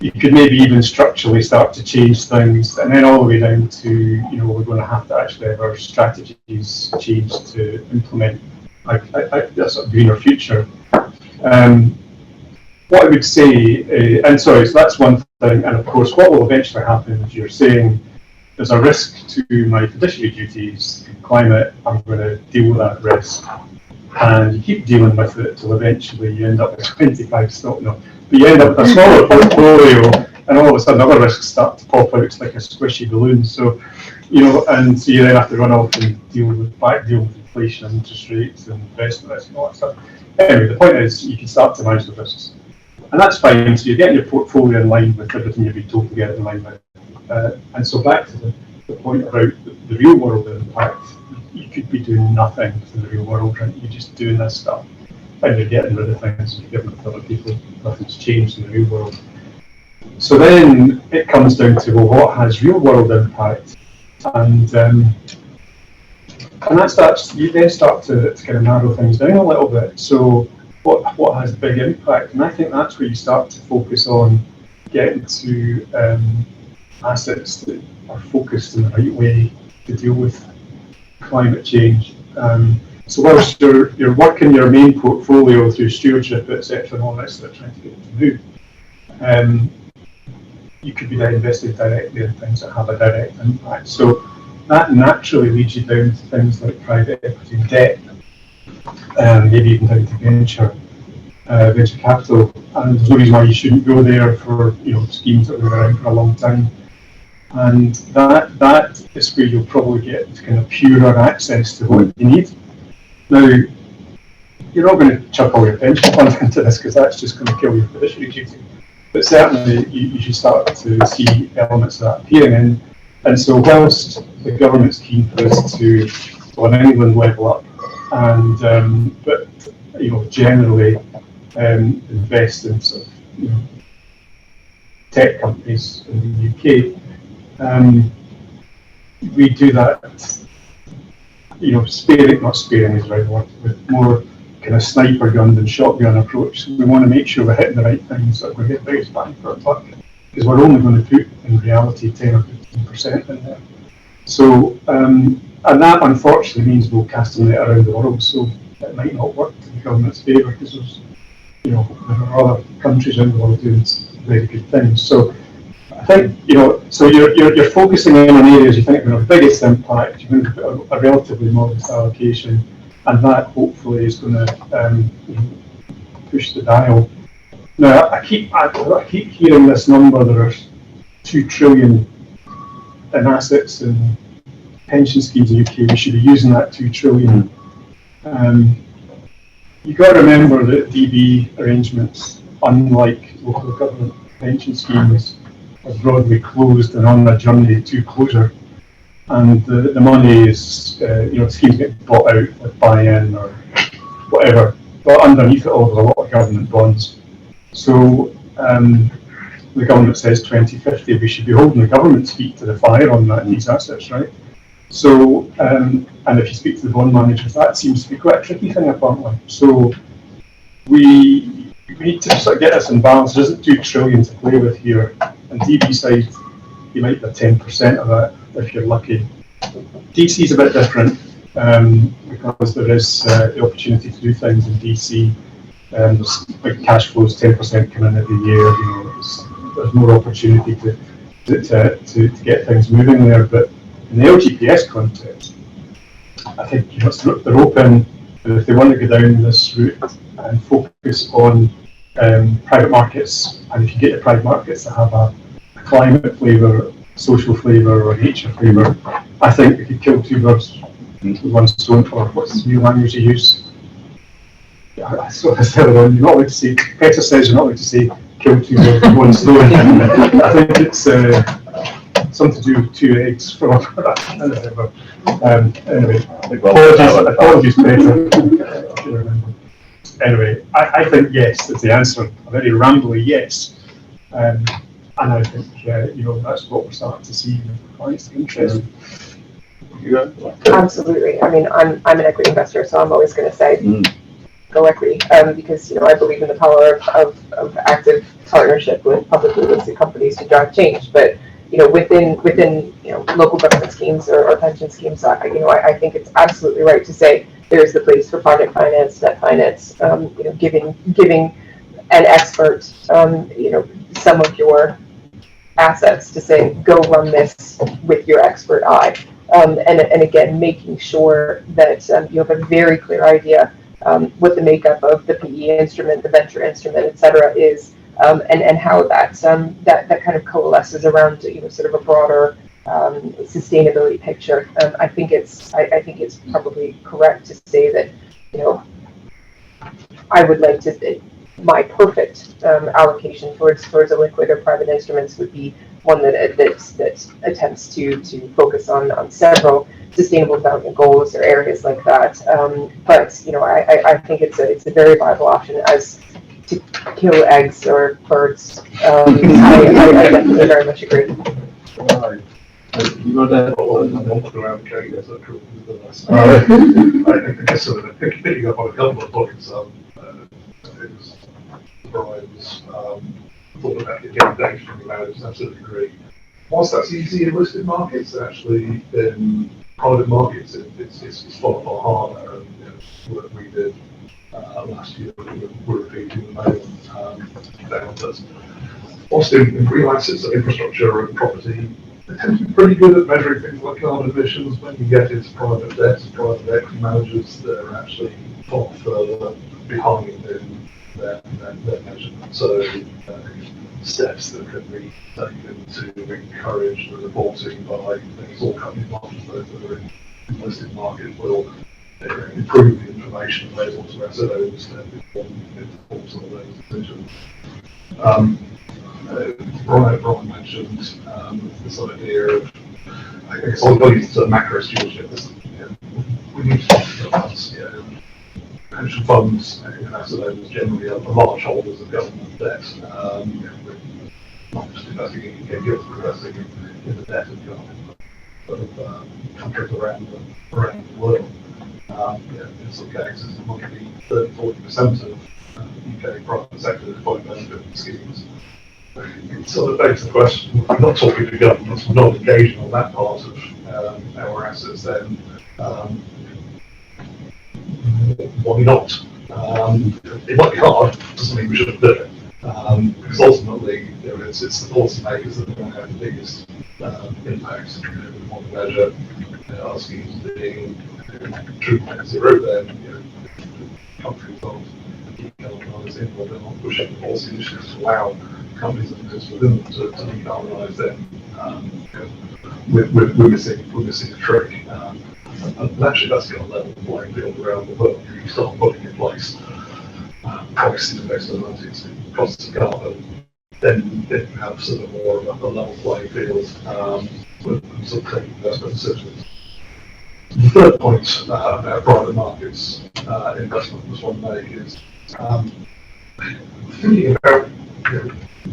You could maybe even structurally start to change things, and then all the way down to, we're going to have to actually have our strategies changed to implement a sort of greener future. What I would say, so that's one thing, and of course, what will eventually happen is you're saying there's a risk to my fiduciary duties, climate, I'm going to deal with that risk. And you keep dealing with it till eventually you end up with 25 stock, but you end up with a smaller portfolio, and all of a sudden other risks start to pop out like a squishy balloon. So, and so you then have to run off and deal with inflation and interest rates and investment risk and all that stuff. Anyway, the point is you can start to manage the risks. And that's fine, so you're getting your portfolio in line with everything you've been told to get in line with. And so back to the point about the real world impact, you could be doing nothing in the real world, right? You're just doing this stuff and you're getting rid of things and you're giving it to other people. Nothing's changed in the real world. So then it comes down to, well, what has real world impact? And that starts, you then start to kind of narrow things down a little bit. So what has big impact? And I think that's where you start to focus on getting to assets that are focused in the right way to deal with climate change. So whilst you're working your main portfolio through stewardship, etc., and all that sort of trying to get it to move, you could be then invested directly in things that have a direct impact. So that naturally leads you down to things like private equity and debt, maybe even down to venture capital. And there's no reason why you shouldn't go there for schemes that have been around for a long time. And that is where you'll probably get kind of purer access to what you need. Now, you're not going to chuck all your pension funds into this because that's just going to kill your fiduciary duty. But certainly you should start to see elements of that appearing in. And so whilst the government's keen for us to, well, in England, level up, and but generally invest in sort of tech companies in the UK, we do that, not sparing is the right word, with more kind of sniper gun than shotgun approach. So we want to make sure we're hitting the right things that we're getting the biggest bang for our buck, because we're only going to put, in reality, 10 or 15% in there. So, and that unfortunately means we'll cast them around the world, so it might not work in the government's favour, because there's, there are other countries around the world doing very good things. So I think, so you're focusing in on areas you think are going to have the biggest impact, you're going to put a relatively modest allocation, and that hopefully is going to push the dial. Now, I keep hearing this number, there's 2 trillion in assets and pension schemes in the UK, we should be using that 2 trillion. You've got to remember that DB arrangements, unlike local government pension schemes, are broadly closed and on a journey to closure. And the money is, schemes get bought out with buy-in or whatever, but underneath it all there's a lot of government bonds. So the government says 2050, we should be holding the government's feet to the fire on that, these assets, right? So, and if you speak to the bond managers, that seems to be quite a tricky thing apparently. So we need to sort of get this in balance. There isn't 2 trillion to play with here. And DB side, you might get 10% of that if you're lucky. DC is a bit different because there is the opportunity to do things in DC. There's big cash flows, 10% come in every year. There's more opportunity to get things moving there. But in the LGPS context, I think they're open, and if they want to go down this route and focus on private markets, and if you get the private markets to have a climate flavour, social flavour, or nature flavour, I think we could kill 2 birds with 1 stone. Or what's the new language you use? I saw this the other one. You're not allowed to say. Peter says you're not allowed to say kill 2 birds with 1 stone. I think it's something to do with 2 eggs for anyway, apologies, Peter. Anyway, I think yes is the answer. A very rambly yes. And I think that's what we're starting to see with clients' interest. Absolutely. I mean, I'm an equity investor, so I'm always going to say go equity, because I believe in the power of active partnership with publicly listed companies to drive change. But within local government schemes or pension schemes, I think it's absolutely right to say there's the place for project finance, debt finance, giving an expert, some of your assets to say, go run this with your expert eye. And again, making sure that you have a very clear idea what the makeup of the PE instrument, the venture instrument, et cetera, is, and how that kind of coalesces around sort of a broader sustainability picture. I think it's probably correct to say that, I would like to. My perfect allocation towards a liquid or private instruments would be one that attempts to focus on several sustainable development goals or areas like that. But I think it's a very viable option as to kill eggs or birds. I definitely very much agree. Right. You got that? Around Currie, that's not true. I guess sort of picking up on a couple of points. Brian's thought about getting data from the values, absolutely agree. Whilst that's easy in listed markets, actually in private markets, it's far harder. And work we did last year, we're repeating the mail down. But whilst in real assets, so infrastructure and property, they tend to be pretty good at measuring things like carbon emissions. When you get into private debt and private equity managers, they're actually far further behind in their measurement. So steps that can be taken to encourage the reporting by all companies, not just those that are in listed markets, will improve the information available to SLOs to inform some of those decisions. Brian mentioned this idea of, I guess I'll use macro stewardship. We need to talk about pension funds and SLOs generally are large holders of government debt. Not just investing in UK gilts, but investing in the debt of countries around the world. In some cases, it might be 30-40% of UK private sector defined benefit schemes. So that begs the question, we're not talking to governments, we're not engaging on that part of our assets, then why not? It might be hard, doesn't mean we shouldn't do it. Because ultimately, it's the policymakers that are going to have the biggest impacts. We want to measure our schemes being true net zero, then countries aren't decarbonising, or they're not pushing policy initiatives to allow companies that exist within them to decarbonise them. We're missing a trick. And actually, that's got a level playing field around the world. If you start putting in place pricing of externalities and costs of carbon, then you have sort of more of a level playing field with sort of taking investment decisions. The third point about private markets investment I just want to make is thinking about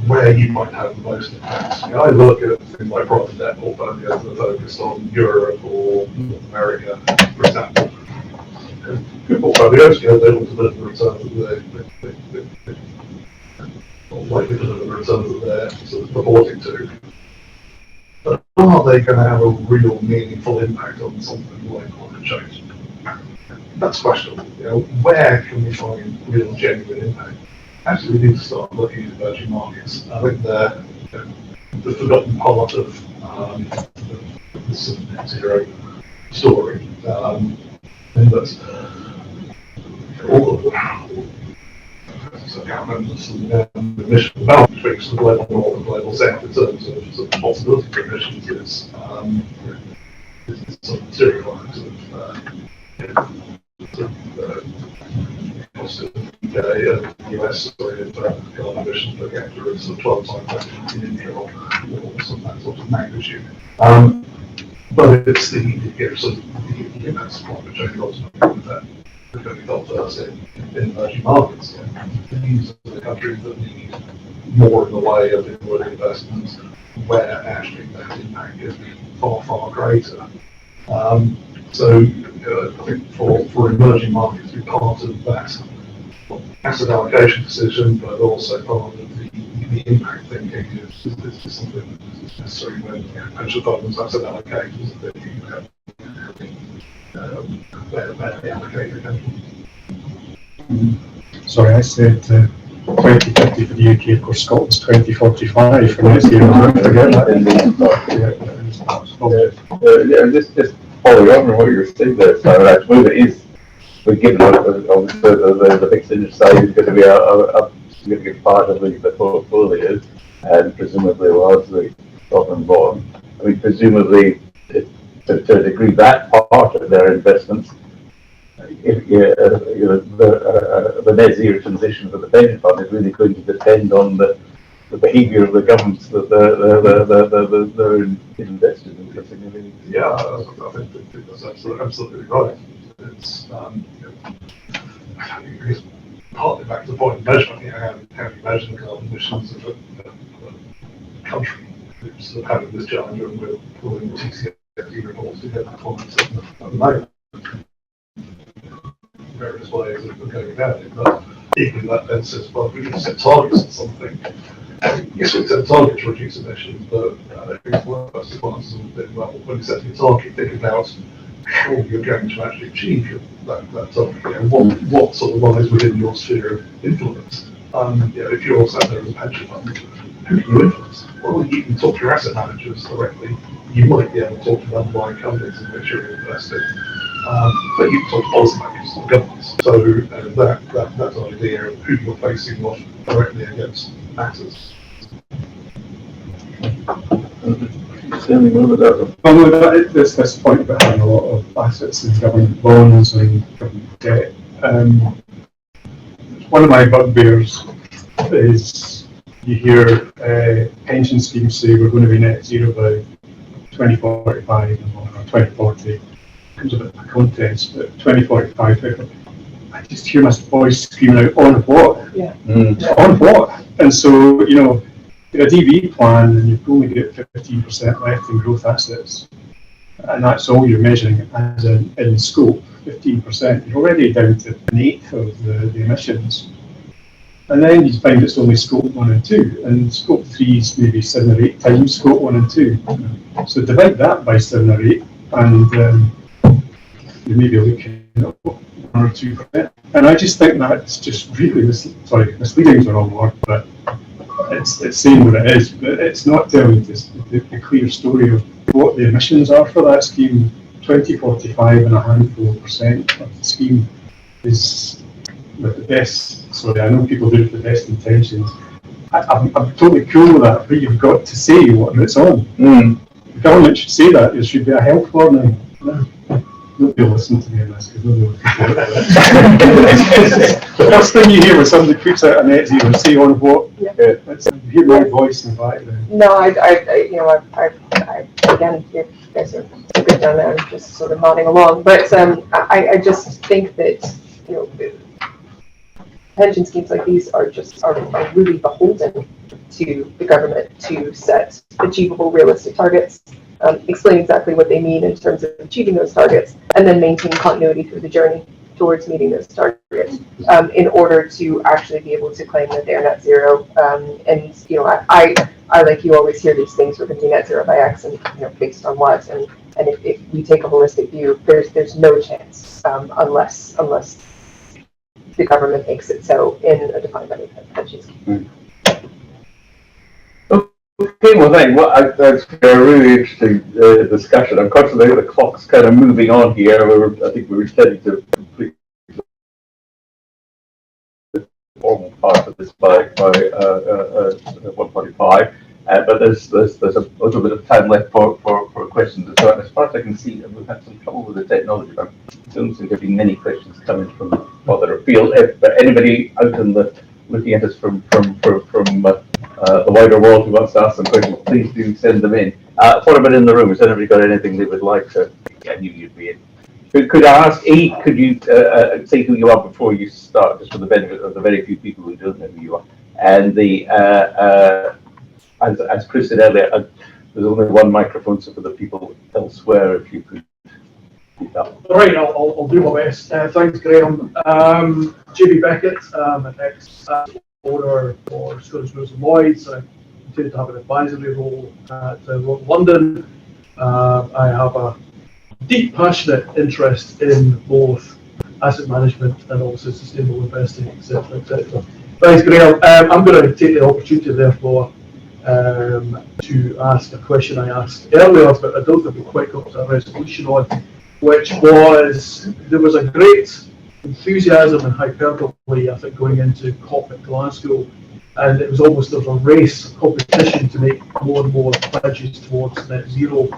where you might have the most impact. I look at things like private debt portfolios that are focused on Europe or North America, for example. Good portfolios, they will deliver the returns that they're likely to deliver the returns that they're sort of purporting to. But are they going to have a real meaningful impact on something like climate change? That's questionable. Where can we find real genuine impact? Actually, we need to start looking at emerging markets. I think they're the forgotten part of the sort of net zero story. And that's all of them. So I can't remember the emission balance between the global north and global south in terms of sort of possibility for emissions is sort of stereotypes of cost of the UK and the US of carbon emissions per capita is sort of 12 times in India or some that sort of magnitude. But it's the sort of the impacts of climate change ultimately that are going to be felt first in emerging markets. These are the countries that need more in the way of inward investments, where actually that impact could be far greater. So I think for emerging markets to be part of that asset allocation decision, but also part of the impact thinking is something that is necessary when pension funds asset allocators are thinking about where they allocate their pensions. Sorry, I said 2050 for the UK, of course Scotland's 2045 for next year. I forget that. Just following on from what you're saying there, Simon, I suppose it is, we've given out, obviously, the fixed interest side is going to be a significant part of the portfolio, and presumably largely sovereign bond. I mean, presumably, to a degree, that part of their investments, if, the net zero transition for the pension fund is really going to depend on the behaviour of the governments that they're invested in. Yeah, I think that's absolutely right. It's I guess partly back to the point of measurement. How do you measure the carbon emissions of a country who's sort of having this challenge, and we're pulling TCFD reports to get performance at the moment. Various ways of going about it, but equally that then says, well, if we can set targets on something, yes, we set targets to reduce emissions, but it's worse as well. Well, when you set a target, think about how you're going to actually achieve that target. What sort of lies within your sphere of influence? If you're sat there as a pension fund, who can you influence? Well, you can talk to your asset managers directly. You might be able to talk to the underlying companies in which you're investing. But you can talk to policymakers and governments. So that idea of who you're facing off directly against matters. Although there's this point about having a lot of assets in government bonds and government debt. One of my bugbears is you hear pension schemes say we're going to be net zero by 2045 or 2040. Comes a bit of a contest, but 2045, I just hear my voice screaming out, on what? Yeah. On what? And so, a DB plan, and you've only got 15% left in growth assets, and that's all you're measuring as in scope, 15%. You're already down to an eighth of the emissions. And then you find it's only scope 1 and 2, and scope 3 is maybe 7 or 8 times scope 1 and 2. So divide that by 7 or 8, and you may be looking at 1 or 2%. And I just think that's just really misleading is the wrong word, but it's saying what it is, but it's not telling the clear story of what the emissions are for that scheme. 2045 and a handful of percent of the scheme is with the best. Sorry, I know people do it with the best intentions. I'm totally cool with that, but you've got to say what it's on. The government should say that. There should be a health warning. Nobody will listen to me on this because nobody will support it. The first thing you hear when somebody puts out a net zero, say on what? Yeah. You hear my voice in the background. No, I again, you guys are good down there, I'm just sort of nodding along. But I just think that pension schemes like these are really beholden to the government to set achievable, realistic targets, explain exactly what they mean in terms of achieving those targets, and then maintain continuity through the journey towards meeting those targets in order to actually be able to claim that they're net zero. I like you always hear these things, we're going to be net zero by X, and based on what, and if we take a holistic view, there's no chance unless the government makes it so in a defined benefit pension scheme. Okay, well, that's a really interesting discussion. I'm conscious that the clock's kind of moving on here. I think we were steady to complete the formal part of this by 1:45. But there's a little bit of time left for questions. So as far as I can see, we've had some trouble with the technology. I don't think there have been many questions coming from further afield. If anybody out in the looking at us from the wider world who wants to ask some questions, please do send them in. What about in the room? Has anybody got anything they would like to? I knew you'd be in. Could I ask, could you say who you are before you start, just for the benefit of the very few people who don't know who you are? And as Chris said earlier, there's only one microphone, so for the people elsewhere, if you could keep that. All right, I'll do my best. Thanks, Graham. JB Beckett, an ex-owner for Scottish Widows and Lloyds. I continue to have an advisory role at London. I have a deep, passionate interest in both asset management and also sustainable investing, etc., etc. Thanks, Graham. I'm going to take the opportunity, therefore, to ask a question I asked earlier, but I don't think we quite got to a resolution on, which was, there was a great enthusiasm and hyperbole, I think, going into COP at Glasgow and it was almost there was a race, a competition to make more and more pledges towards net zero.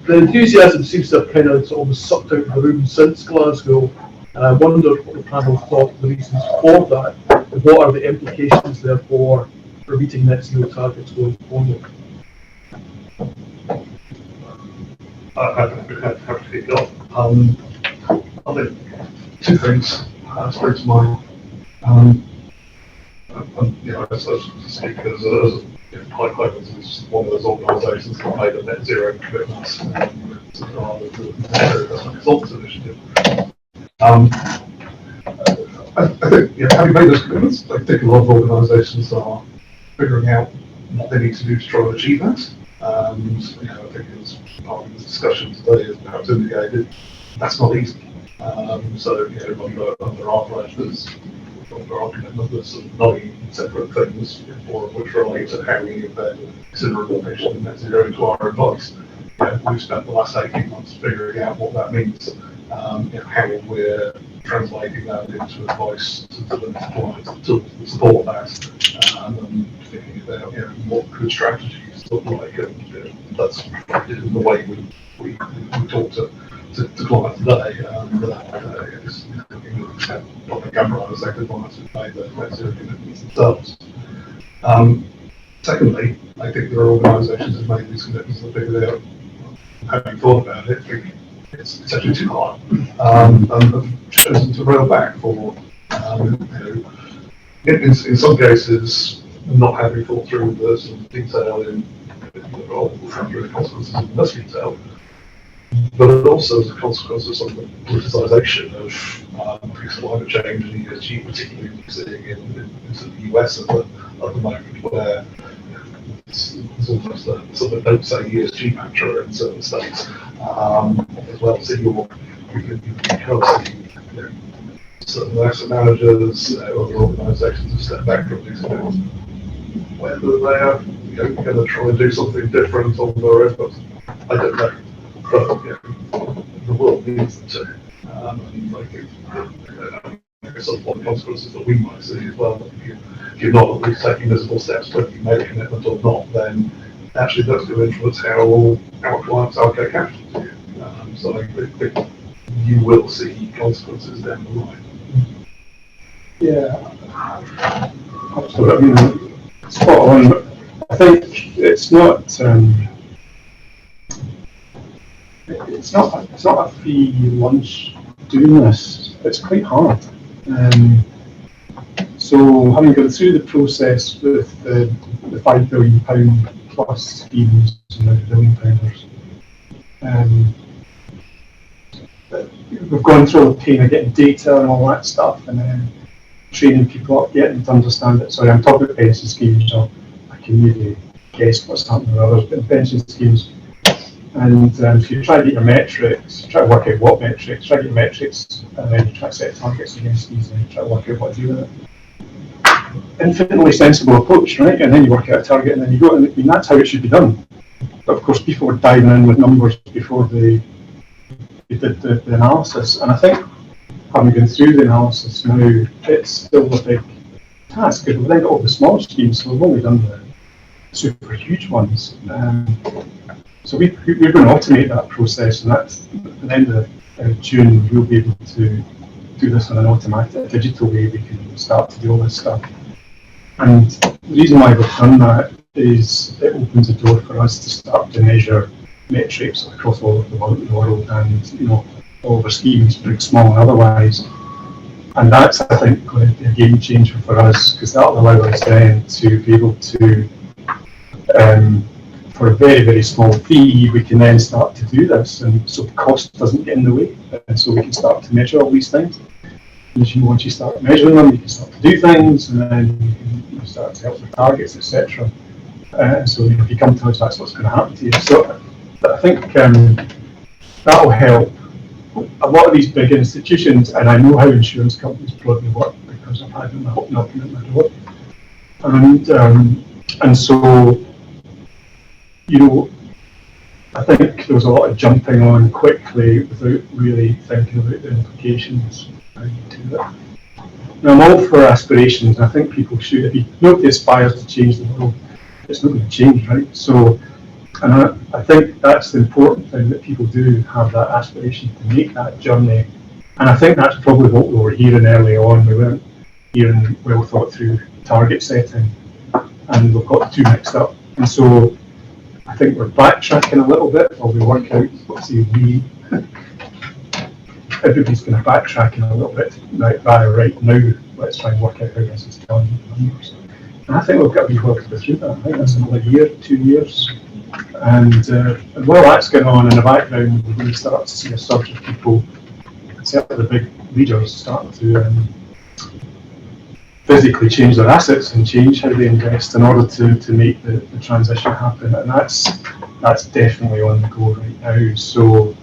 The enthusiasm seems to have kind of almost sucked out of the room since Glasgow, and I wondered what the panel thought the reasons for that, and what are the implications therefore for meeting net zero targets going forward. I think we have to kick off. I think two things spring to mind. As I speak as Hymans is one of those organisations that made a net zero commitment to the consultants initiative. I think having made those commitments, I think a lot of organisations are figuring out what they need to do to try and achieve that. And I think as part of the discussion today has perhaps indicated, that's not easy. So under our pledges, under our commitment, there's some 9 separate things, 4 of which relate to how we embed considerable emission in net zero into our advice. We've spent the last 18 months figuring out what that means, how we're translating that into advice to the clients to support that, and thinking about what good strategies look like, and that's reflected in the way we talk to clients today. It's public and private sector clients who've made the net zero commitments themselves. Secondly, I think there are organisations who've made these commitments and figured out, having thought about it, think it's actually too hard, and have chosen to rail back for, in some cases, not having thought through the sort of detail in the consequences in less detail, but also as a consequence of some of the politicization of climate change and ESG, particularly seeing in the US at the moment, where it's almost a sort of don't say ESG mantra in certain states, as well as in Europe. You can see certain asset managers, other organisations have stepped back from these things. Whether they are going to try and do something different on their own, but I don't know. But the world needs them to. And I think some of the consequences that we might see as well. If you're not at least taking visible steps, whether you made a commitment or not, then actually that's going to influence how our clients allocate capital to you. So I think you will see consequences down the line. Yeah, absolutely. I mean, spot on. But I think it's not a free lunch doing this. It's quite hard. So having gone through the process with the £5 billion plus schemes and now the £1 billion, we've gone through all the pain of getting data and all that stuff, and then training people up, getting them to understand it. Sorry, I'm talking about pension schemes, so I can maybe guess what's happening with others, but in pension schemes. And if you try to get your metrics, try to work out what metrics, try to get your metrics, and then you try to set targets against these, and you try to work out what to do with it. Infinitely sensible approach, right? And then you work out a target, and then you go, and that's how it should be done. But of course, people were diving in with numbers before they did the analysis, and I think having gone through the analysis now, it's still a big task. We've then got all the small schemes, so we've only done the super huge ones. So we're going to automate that process, and that's at the end of June we'll be able to do this in an automatic, digital way. We can start to do all this stuff. And the reason why we've done that is it opens the door for us to start to measure metrics across all of the world, and all of our schemes, big, small, and otherwise. And that's, I think, going to be a game changer for us, because that will allow us then to be able to, for a very, very small fee, we can then start to do this, and so cost doesn't get in the way, and so we can start to measure all these things. And once you start measuring them, you can start to do things, and then you can start to help with targets, etc. And so if you come to us, that's what's going to happen to you. So I think that will help a lot of these big institutions, and I know how insurance companies broadly work because I've had them knocking at my door. And so, I think there was a lot of jumping on quickly without really thinking about the implications of how you do that. I'm all for aspirations. I think people should, if nobody aspires to change the world, it's not going to change, right? So, and I think that's the important thing, that people do have that aspiration to make that journey. And I think that's probably what we were hearing early on. We weren't hearing well thought through target setting, and we've got the two mixed up. And so I think we're backtracking a little bit while we work out, everybody's going to backtracking a little bit right now. Let's try and work out how this is done. And I think we've got to be working through that. I think that's another year, 2 years. And while that's going on in the background, we're going to start to see a surge of people, certainly the big leaders, start to physically change their assets and change how they invest in order to make the transition happen. And that's definitely on the go right now. So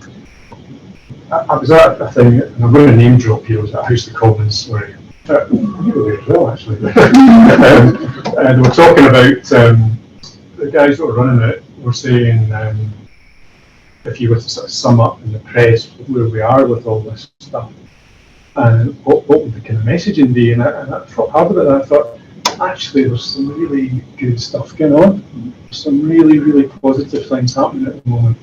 I was at a thing, and I'm going to name drop here. I was at House of Commons, sorry. You were there as well, actually. And we're talking about the guys that were running it were saying, if you were to sort of sum up in the press where we are with all this stuff, what would the kind of messaging be? And I thought hard about it, and I thought, actually, there's some really good stuff going on. Some really, really positive things happening at the moment.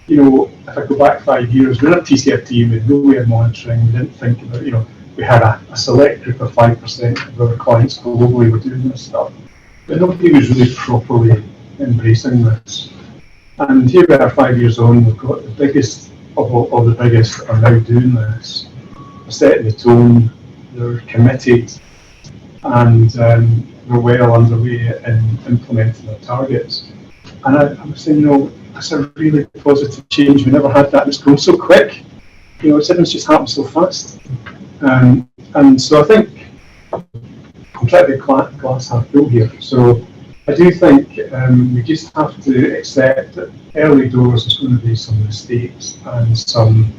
You know, if I go back 5 years, we were at TCFT, we had no way of monitoring, we didn't think about, you know, we had a select group of 5% of our clients globally were doing this stuff. But nobody was really properly embracing this. And here we are 5 years on, we've got the biggest of all the biggest are now doing this. They're setting the tone, they're committed, and they're well underway in implementing their targets. And I was saying, you know, that's a really positive change. We never had that. It's going so quick. You know, everything's just happened so fast. And so I think I'm trying to be glass half full here. So I do think we just have to accept that early doors there's going to be some mistakes and some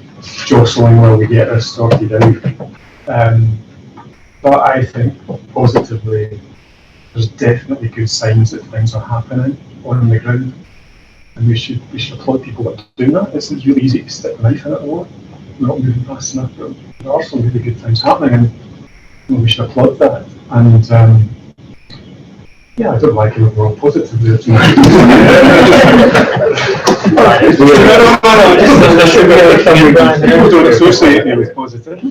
jostling while we get this sorted out. But I think positively, there's definitely good signs that things are happening on the ground. And we should applaud people that are doing that. It's really easy to stick a knife in it a lot. We're not moving fast enough, but there are some really good things happening, and we should applaud that. And yeah, I don't like it overall positively. People don't associate me with positive.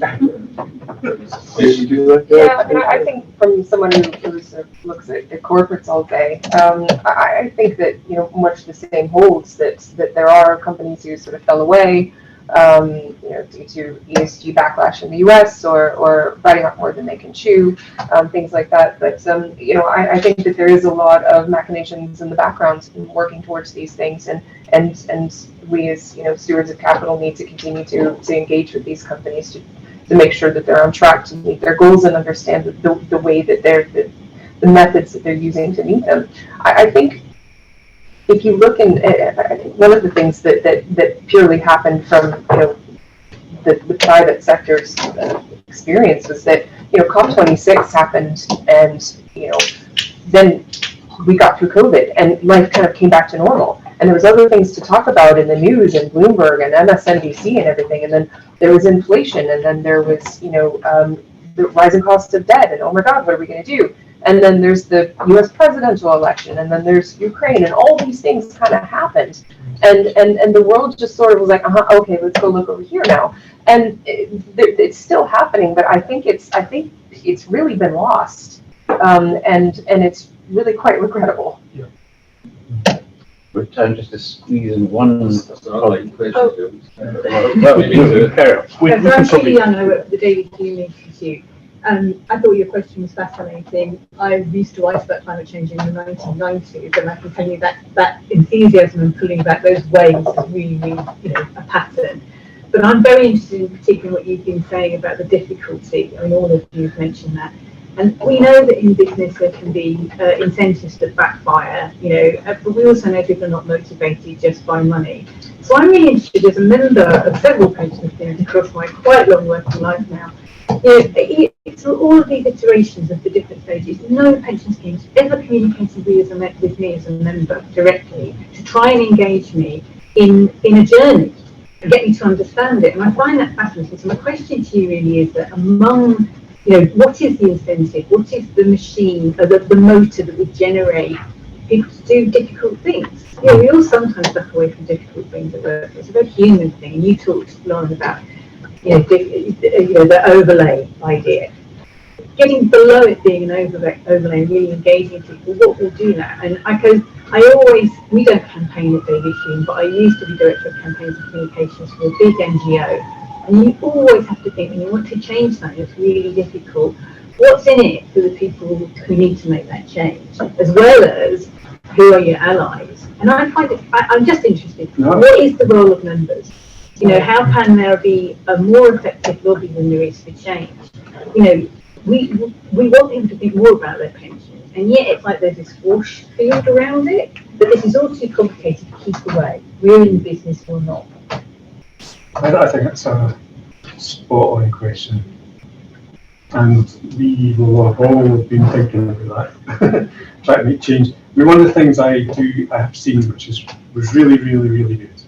Yeah, and I think from someone who sort of looks at corporates all day, I think that, you know, much the same holds, that there are companies who sort of fell away, you know, due to ESG backlash in the US or biting off more than they can chew, things like that. But you know, I think that there is a lot of machinations in the background in working towards these things, and we as, you know, stewards of capital need to continue to engage with these companies to make sure that they're on track to meet their goals and understand the way that the methods that they're using to meet them. I think if you look in, I think one of the things that purely happened from, you know, the private sector's experience was that, you know, COP26 happened, and, you know, then we got through COVID and life kind of came back to normal. And there was other things to talk about in the news and Bloomberg and MSNBC and everything. And then there was inflation, and then there was, you know, the rising cost of debt, and oh my God, what are we going to do? And then there's the U.S. presidential election, and then there's Ukraine, and all these things kind of happened. And the world just sort of was like, okay, let's go look over here now. And it's still happening, but I think it's really been lost, and it's really quite regrettable. Yeah. We're trying just to squeeze in one colleague. Oh. We I'm Julie Young, I work for the David Hume Institute. I thought your question was fascinating. I used to write about climate change in the 1990s, and I can tell you that enthusiasm and pulling back those waves is really, you know, a pattern. But I'm very interested in particular what you've been saying about the difficulty. I mean, all of you have mentioned that. And we know that in business there can be incentives that backfire, you know, but we also know people are not motivated just by money. So I'm really interested, as a member of several pension schemes across my quite long working life now, you know, through all of these iterations of the different stages, no pension schemes ever communicated with me as a member directly to try and engage me in a journey and get me to understand it. And I find that fascinating. So my question to you really is that among what is the incentive? What is the machine, or the motor that would generate people to do difficult things? We all sometimes back away from difficult things at work. It's a very human thing. And you talked, Lauran, about the overlay idea. Getting below it being an overlay and really engaging people, what will do that? And we don't campaign at David Hume, but I used to be director of campaigns and communications for a big NGO. And you always have to think, when you want to change something, it's really difficult. What's in it for the people who need to make that change, as well as who are your allies? And I'm just interested, what is the role of members? How can there be a more effective lobby than there is for change? We want them to think more about their pensions, and yet it's like there's this force field around it, but this is all too complicated to keep away. We're in business or not. I think that's a spot on question. And we will have all been thinking about that, trying to make change. One of the things I have seen, which was really, really, really good,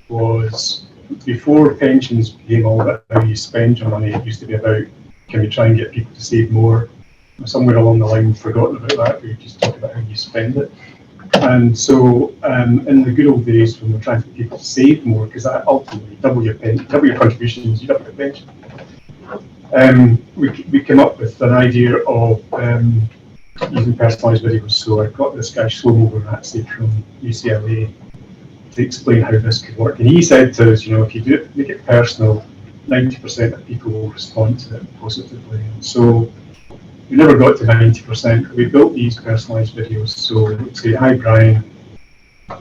was before pensions became all about how you spend your money, it used to be about, can we try and get people to save more? Somewhere along the line, we've forgotten about that. We just talk about how you spend it. And so, in the good old days, when we're trying to get people to save more, because that ultimately double your contributions, you double your pension. We came up with an idea of using personalised videos. So I got this guy Shlomo Bernatzi from UCLA to explain how this could work. And he said to us, if you make it personal, 90% of people will respond to it positively. And so we never got to 90%. We built these personalised videos. So let's say, hi Brian,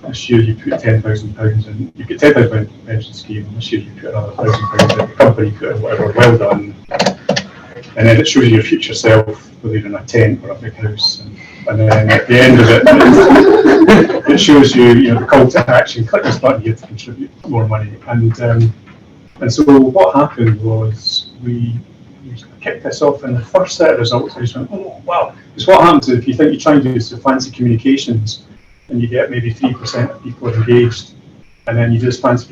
this year you put £10,000 in, you get £10,000 pension scheme, and this year you put another £1,000 in, the company put in whatever, well done. And then it shows you your future self, whether you're in a tent or a big house. And then at the end of it, it shows you, the call to action, click this button here to contribute more money. And so what happened was we kicked this off, and the first set of results, I just went, oh wow. Because what happens if you think you try and do this with fancy communications, and you get maybe 3% of people engaged, and then you do this fancy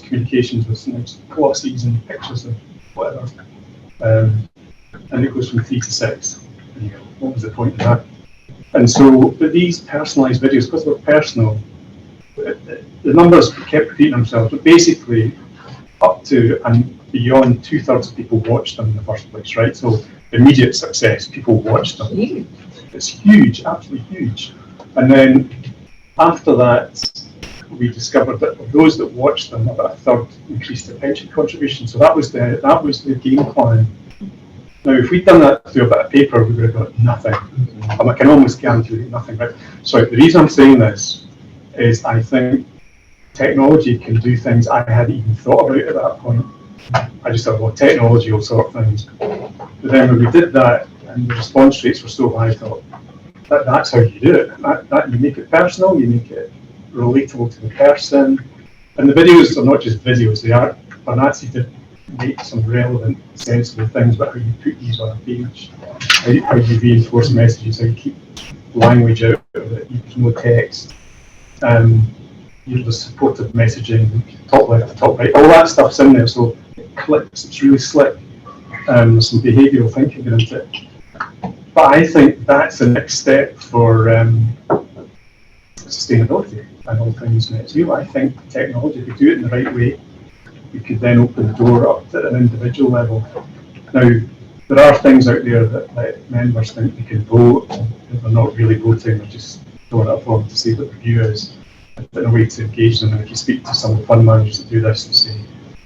communications with some glossies and pictures of whatever, and it goes from 3 to 6. And you go, what was the point of that? And so, but these personalised videos, because they're personal, the numbers kept repeating themselves, but basically up to and beyond 2/3 of people watched them in the first place, right? So immediate success, people watched them. It's huge, absolutely huge. And then after that, we discovered that of those that watched them, about 1/3 increased their pension contribution. So that was the game plan. Now, if we'd done that through a bit of paper, we would have got nothing. I can almost guarantee we got nothing. Right? So the reason I'm saying this is I think technology can do things I hadn't even thought about at that point. I just thought, well, technology will sort things. But then when we did that, and the response rates were so high, I thought, that's how you do it. That you make it personal, you make it relatable to the person. And the videos are not just videos, they are, Bernatzi did make some relevant, sensible things about how you put these on a page, how you reinforce messages, how you keep language out of it, use no text, use the supportive messaging, top left to top right, all that stuff's in there, so it clicks, it's really slick. There's some behavioural thinking into it. But I think that's the next step for sustainability and all things net zero. I think technology, if we do it in the right way, we could then open the door up to an individual level. Now, there are things out there that let members think they can vote, and they're not really voting, they're just throwing up for them to see what the view is, in a way to engage them. And if you speak to some of the fund managers that do this and say,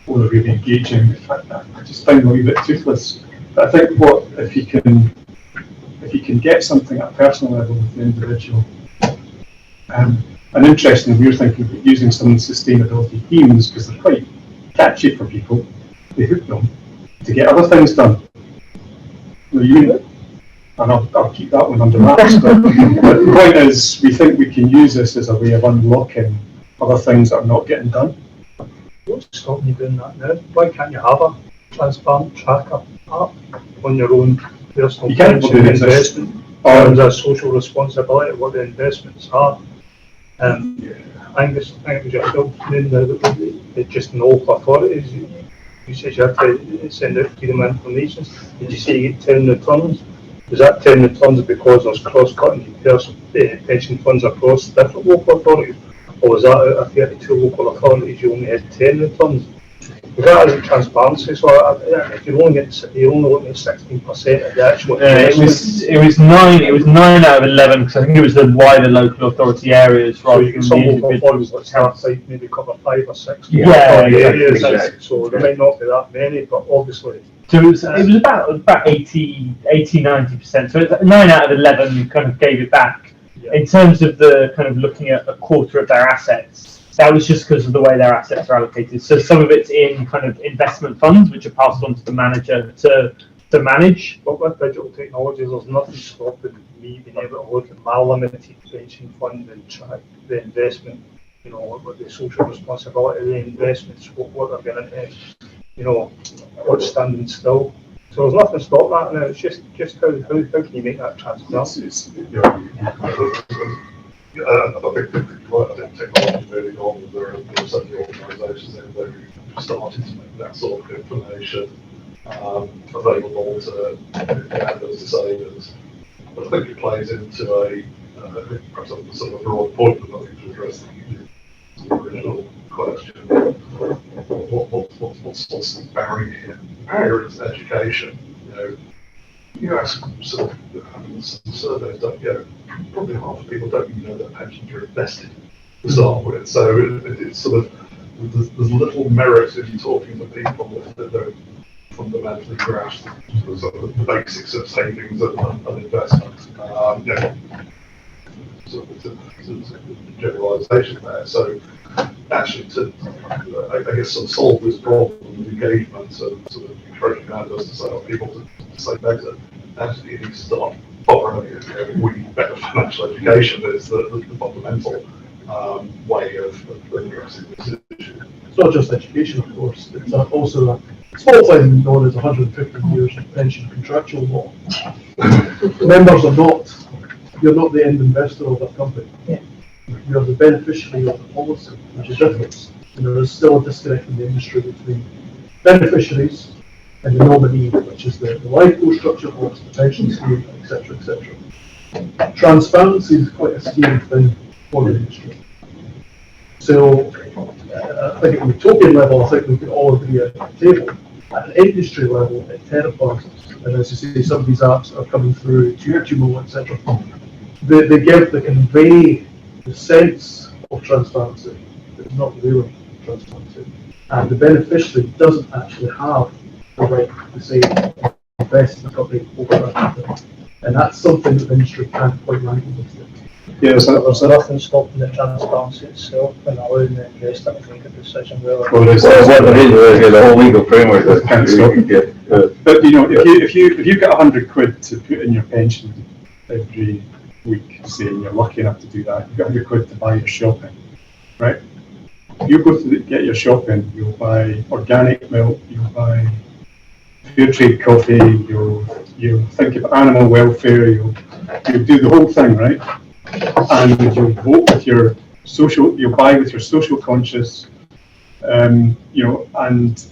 oh, they're really engaging, I just find them a wee bit toothless. But I think if you can get something at a personal level with the individual, and interestingly, we were thinking about using some of the sustainability themes, because they're quite catchy for people, they hook them to get other things done. And I'll keep that one under wraps. But the point is, we think we can use this as a way of unlocking other things that are not getting done. What's stopping you doing that now? Why can't you have a transparent tracker app on your own personal pension investment? Or a social responsibility, what the investments are? I think it was your built in there that just no authorities. you said you have to send out freedom of information. Did you say you get 10 returns? Was that 10 returns because there's cross-cutting pension funds across different local authorities? Or was that out of 32 local authorities, you only had 10 returns? Because that isn't transparency, so if you're only looking at 16% of the actual it was 9 out of 11 because I think it was the wider local authority areas so rather you than get some the local individual authorities like Startside maybe cover 5 or 6 Yeah, authority exactly, areas, exactly. so there might not be that many, but obviously So it was about 80-90%. So it's 9 out of 11 kind of gave it back. yeah. In terms of the kind of looking at a quarter of their assets, that was just because of the way their assets are allocated. So some of it's in kind of investment funds, which are passed on to the manager to manage. But with digital technology, there's nothing stopping me being able to look at my limited pension fund and track the investment, you know, what the social responsibility of the investments, what they're going into, you know, what's standing still. So there's nothing to stop that now. It's just how can you make that transparent? I think technology is really on. There are certainly organisations out there who started to make that sort of information available to members and savers. But I think it plays into perhaps a sort of a broad point, but I think to address the original question. What's the barrier here? The barrier is education. You know, you ask sort of some surveys, don't you? Probably half the people don't even know their pensions are invested to start with. So it's sort of there's little merit in talking to people that don't fundamentally grasp the basics of savings and investment. You know, sort of generalisation there. So actually, I guess sort of solve this problem with engagement and sort of encouraging others to say, people to save better. Actually, you need to start offering we need better financial education. Is the fundamental way of addressing this issue. It's not just education, of course. It's also a small thing known as 150 years of pension contractual law. Members are not, you're not the end investor of a company. Yeah. You're the beneficiary of the policy, which is different. And there is still a disconnect in the industry between beneficiaries and the nominee, which is the life co structure box, the pension scheme, etc., etc. Transparency is quite a scary thing for the industry. So, I think at the utopian level, I think we can all agree at the table. At an industry level, it terrifies us. And as you say, some of these apps are coming through Tumo, etc. They convey the sense of transparency, but it's not really transparency. And the beneficiary doesn't actually have the right to say invest in the company over that. And that's something that the industry can't quite wrangle with. Yeah, There's nothing stopping the transparency itself and allowing the investor to make a decision whether. Well, there is the whole legal framework that can't stop it. But you know, if you get 100 quid to put in your pension every week, say, and you're lucky enough to do that, you've got 100 quid to buy your shopping, right? You go to get your shopping, you'll buy organic milk, you'll buy fair trade coffee, you'll think of animal welfare, you'll do the whole thing, right? And you'll vote with your social, you'll buy with your social conscious, you know, and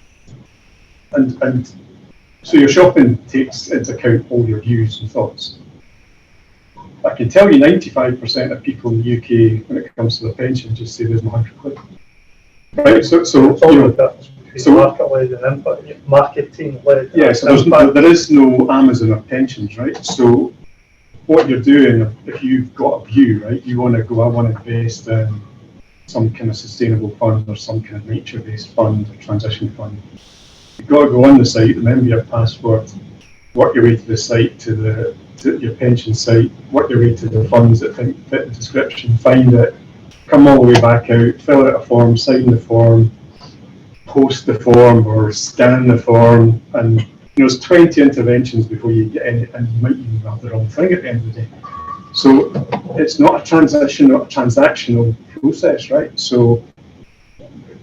so your shopping takes into account all your views and thoughts. I can tell you 95% of people in the UK, when it comes to their pension, just say there's 100 quid. Right, so you know, so Market-led and input, marketing-led. yeah, so there is no Amazon of pensions, right? So what you're doing, if you've got a view, right, you want to go, I want to invest in some kind of sustainable fund or some kind of nature-based fund or transition fund. You've got to go on the site, remember your password, work your way to the site, to your pension site, work your way to the funds that fit the description, find it, come all the way back out, fill out a form, sign the form, post the form or scan the form, and you know, there's 20 interventions before you get in, and you might even have the wrong thing at the end of the day. So it's not a transition, not a transactional process, right? So,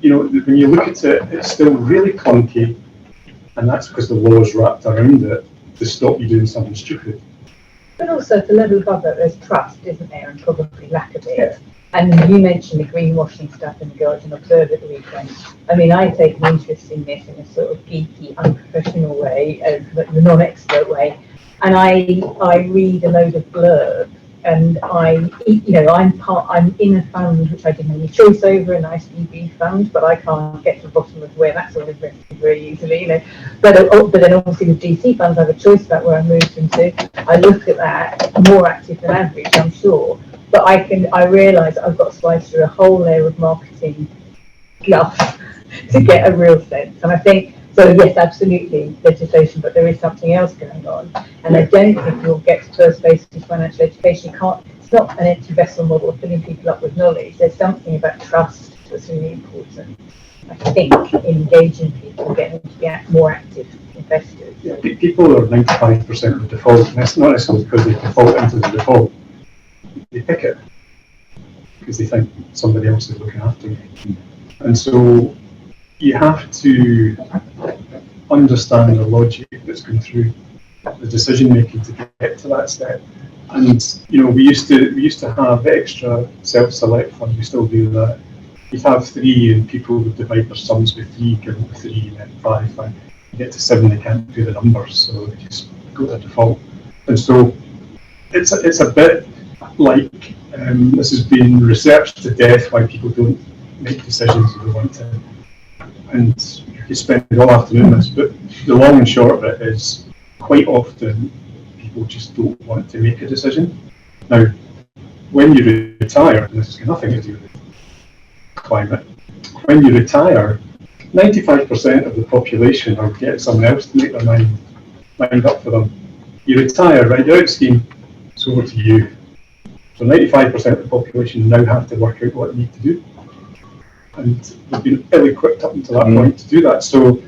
you know, when you look at it, it's still really clunky, and that's because the law is wrapped around it to stop you doing something stupid. But also, at the level above that, there's trust, isn't there, and probably lack of it. And you mentioned the greenwashing stuff in the Guardian Observer at the weekend. I mean, I take an interest in this in a sort of geeky, unprofessional way, the non-expert way, and I read a load of blurb, and I'm in a fund which I didn't have any choice over, an ICB fund, but I can't get to the bottom of where that's all invested very easily, But then obviously with DC funds, I have a choice about where I move them to. I look at that, more active than average, I'm sure. But I realise I've got to slide through a whole layer of marketing fluff to get a real sense. And I think, so yes, absolutely, legislation, but there is something else going on. And I don't think you'll get to first base with financial education. It's not an empty vessel model of filling people up with knowledge. There's something about trust that's really important, I think, in engaging people, getting them to be more active investors. Yeah, people are 95% of the default, and that's not necessarily because they default into the default. They pick it because they think somebody else is looking after them. And so you have to understand the logic that's going through the decision making to get to that step. And we used to have extra self-select funds. We still do that. You'd have 3, and people would divide their sums with 3, give them 3, and then 5. And you get to 7, they can't do the numbers, so they just go to default. And so it's a bit like this has been researched to death why people don't make decisions they want to. And you spend all afternoon on this, but the long and short of it is quite often people just don't want to make a decision. Now, when you retire, and this has got nothing to do with climate, when you retire, 95% of the population are getting someone else to make their mind up for them. You retire, right, you're out of scheme, it's over to you. So 95% of the population now have to work out what they need to do. And they've been ill-equipped up until that point to do that. So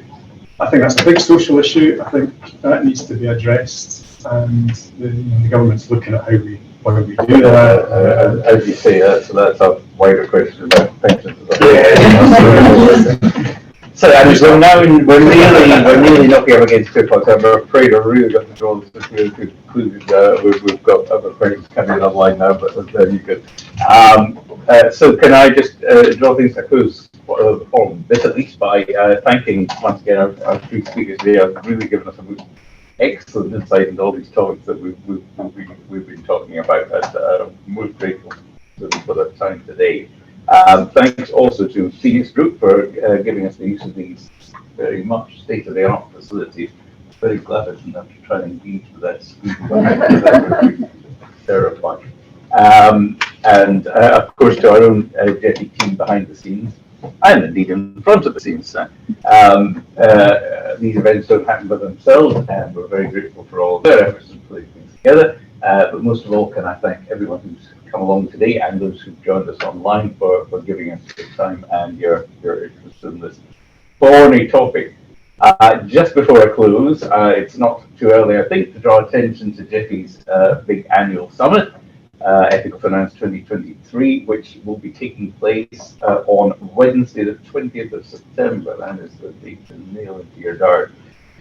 I think that's a big social issue. I think that needs to be addressed, and the government's looking at how we do that. As you say, that's a wider question about pensions. So we're nearly knocking up against 2 o'clock. I'm afraid I really got to draw this to conclude. We've got other questions coming online now, but there you go. So can I just draw things to a close for this, at least by thanking once again our 3 speakers today. Have really given us a excellent insight into all these topics that we've been talking about, and I'm most grateful to them for their time today. Thanks also to Phoenix Group for giving us the use of these very much state-of-the-art facilities. Very clever of them to try and engage with that screen. That would be terrifying. And of course to our own GEFI team behind the scenes, and indeed in front of the scenes. These events don't happen by themselves, and we're very grateful for all their efforts in putting things together. But most of all, can I thank everyone who's come along today and those who've joined us online for giving us your time and your interest in this thorny topic. Just before I close, it's not too early, I think, to draw attention to GEFI's big annual summit, Ethical Finance 2023, which will be taking place on Wednesday, the 20th of September. That is the date to nail into your diary.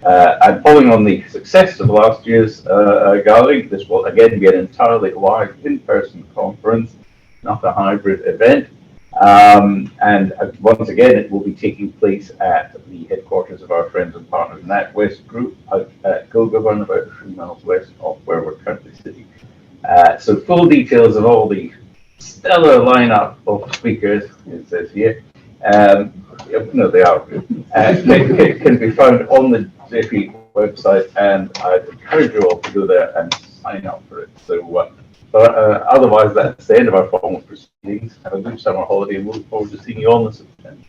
And following on the success of last year's gathering, this will again be an entirely live in-person conference, not a hybrid event. And once again, it will be taking place at the headquarters of our friends and partners, NatWest Group, out at Goulburn, about 3 miles west of where we're currently sitting. So full details of all the stellar lineup of speakers, it says here, no, they are, can be found on the GEFI website, and I'd encourage you all to go there and sign up for it. So, otherwise, that's the end of our formal proceedings. Have a good summer holiday, and we'll look forward to seeing you all in September.